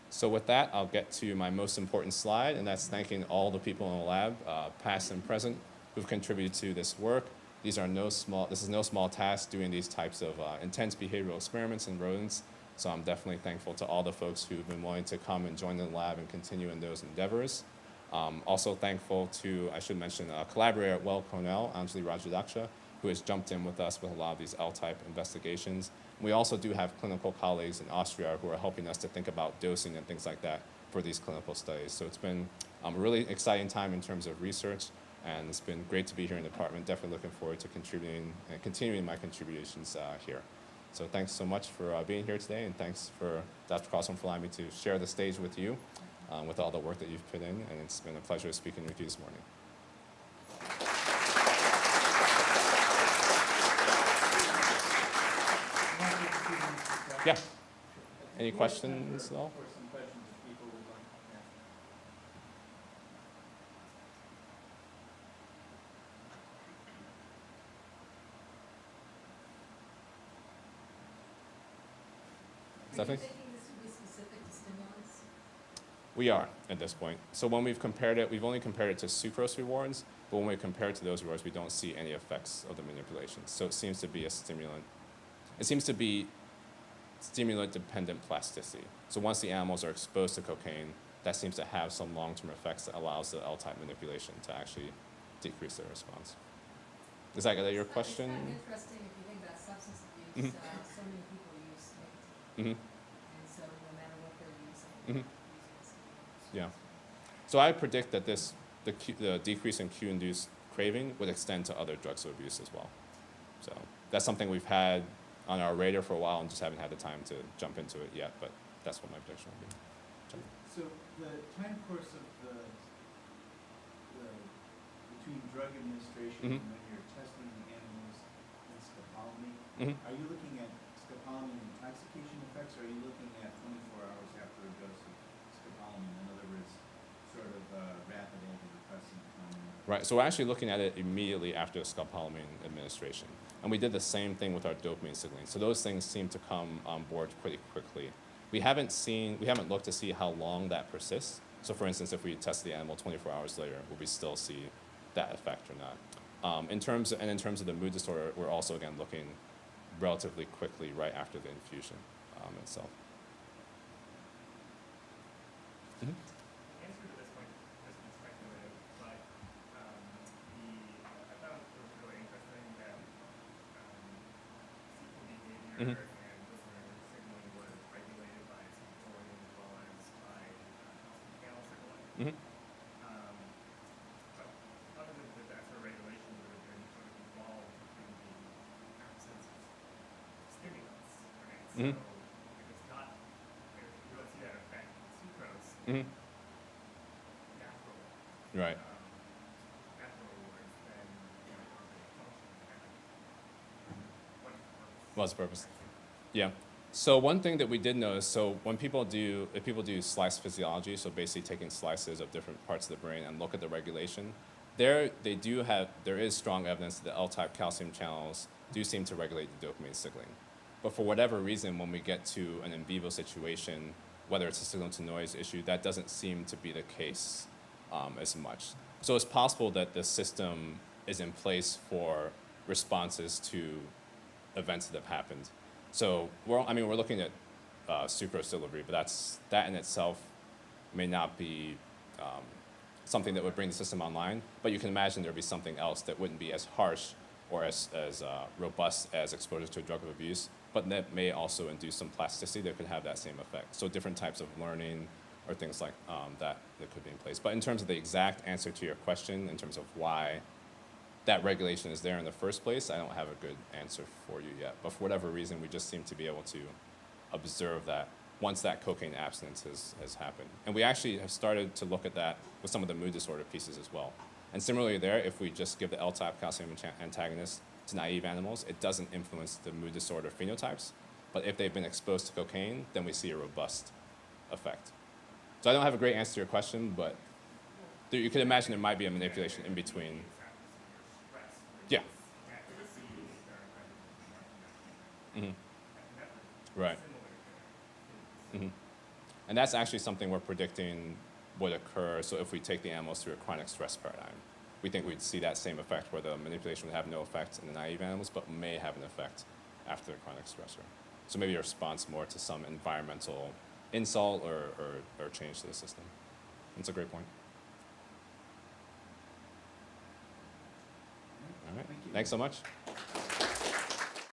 So with that, I'll get to my most important slide, and that's thanking all the people in the lab, past and present, who've contributed to this work. This is no small task doing these types of intense behavioral experiments in rodents. So I'm definitely thankful to all the folks who've been willing to come and join the lab and continue in those endeavors. Also thankful to, I should mention, a collaborator at Weill Cornell, Anjali Rajadaksha, who has jumped in with us with a lot of these L-type investigations. We also do have clinical colleagues in Austria who are helping us to think about dosing and things like that for these clinical studies. So it's been a really exciting time in terms of research, and it's been great to be here in the department. Definitely looking forward to contributing and continuing my contributions here. So thanks so much for being here today, and thanks for Dr. Carlson for allowing me to share the stage with you with all the work that you've put in, and it's been a pleasure speaking with you this morning. Yeah. Any questions at all? Stephanie? Are you thinking this would be specific to stimulants? We are at this point. So when we've compared it, we've only compared it to sucrose rewards, but when we compare it to those rewards, we don't see any effects of the manipulation. So it seems to be a stimulant. It seems to be stimulant-dependent plasticity. So once the animals are exposed to cocaine, that seems to have some long-term effects that allows the L-type manipulation to actually decrease their response. Is that your question? It's kind of interesting if you think about substance abuse. So many people use nicotine, and so no matter what they're using, Yeah. So I predict that the decrease in cue-induced craving would extend to other drugs of abuse as well. So that's something we've had on our radar for a while and just haven't had the time to jump into it yet, but that's what my prediction would be. So the time course of between drug administration and when you're testing the animals in scopolamine, are you looking at scopolamine intoxication effects, or are you looking at 24 hours after a dose of scopolamine? In other words, sort of rapid antidepressant phenomenon? Right, so we're actually looking at it immediately after the scopolamine administration. And we did the same thing with our dopamine signaling. So those things seem to come on board pretty quickly. We haven't looked to see how long that persists. So for instance, if we test the animal 24 hours later, will we still see that effect or not? In terms of the mood disorder, we're also again looking relatively quickly right after the infusion itself. The answer to this might just be speculative, but I found it was really interesting that seeking behavior and listener signaling was regulated by acetylcholine as well as by calcium channel signaling. But other than that sort of regulation would have been sort of involved in the absence of stimulants, right? So if it's not, if you don't see that effect in sucrose, natural. Right. Natural rewards, then What's the purpose? Yeah. So one thing that we did notice, so when if people do slice physiology, so basically taking slices of different parts of the brain and look at the regulation, there is strong evidence that the L-type calcium channels do seem to regulate the dopamine signaling. But for whatever reason, when we get to an in vivo situation, whether it's a signal to noise issue, that doesn't seem to be the case as much. So it's possible that the system is in place for responses to events that have happened. So we're looking at sucrose delivery, but that in itself may not be something that would bring the system online. But you can imagine there would be something else that wouldn't be as harsh or as robust as exposure to a drug of abuse, but that may also induce some plasticity that could have that same effect. So different types of learning or things like that could be in place. But in terms of the exact answer to your question, in terms of why that regulation is there in the first place, I don't have a good answer for you yet. But for whatever reason, we just seem to be able to observe that once that cocaine abstinence has happened. And we actually have started to look at that with some of the mood disorder pieces as well. And similarly there, if we just give the L-type calcium antagonist to naive animals, it doesn't influence the mood disorder phenotypes. But if they've been exposed to cocaine, then we see a robust effect. So I don't have a great answer to your question, but you could imagine there might be a manipulation in between. Yeah. Mm-hmm. Right. Mm-hmm. And that's actually something we're predicting would occur. So if we take the animals through a chronic stress paradigm, we think we'd see that same effect where the manipulation would have no effect in the naive animals, but may have an effect after the chronic stressor. So maybe a response more to some environmental insult or change to the system. That's a great point. All right. Thanks so much.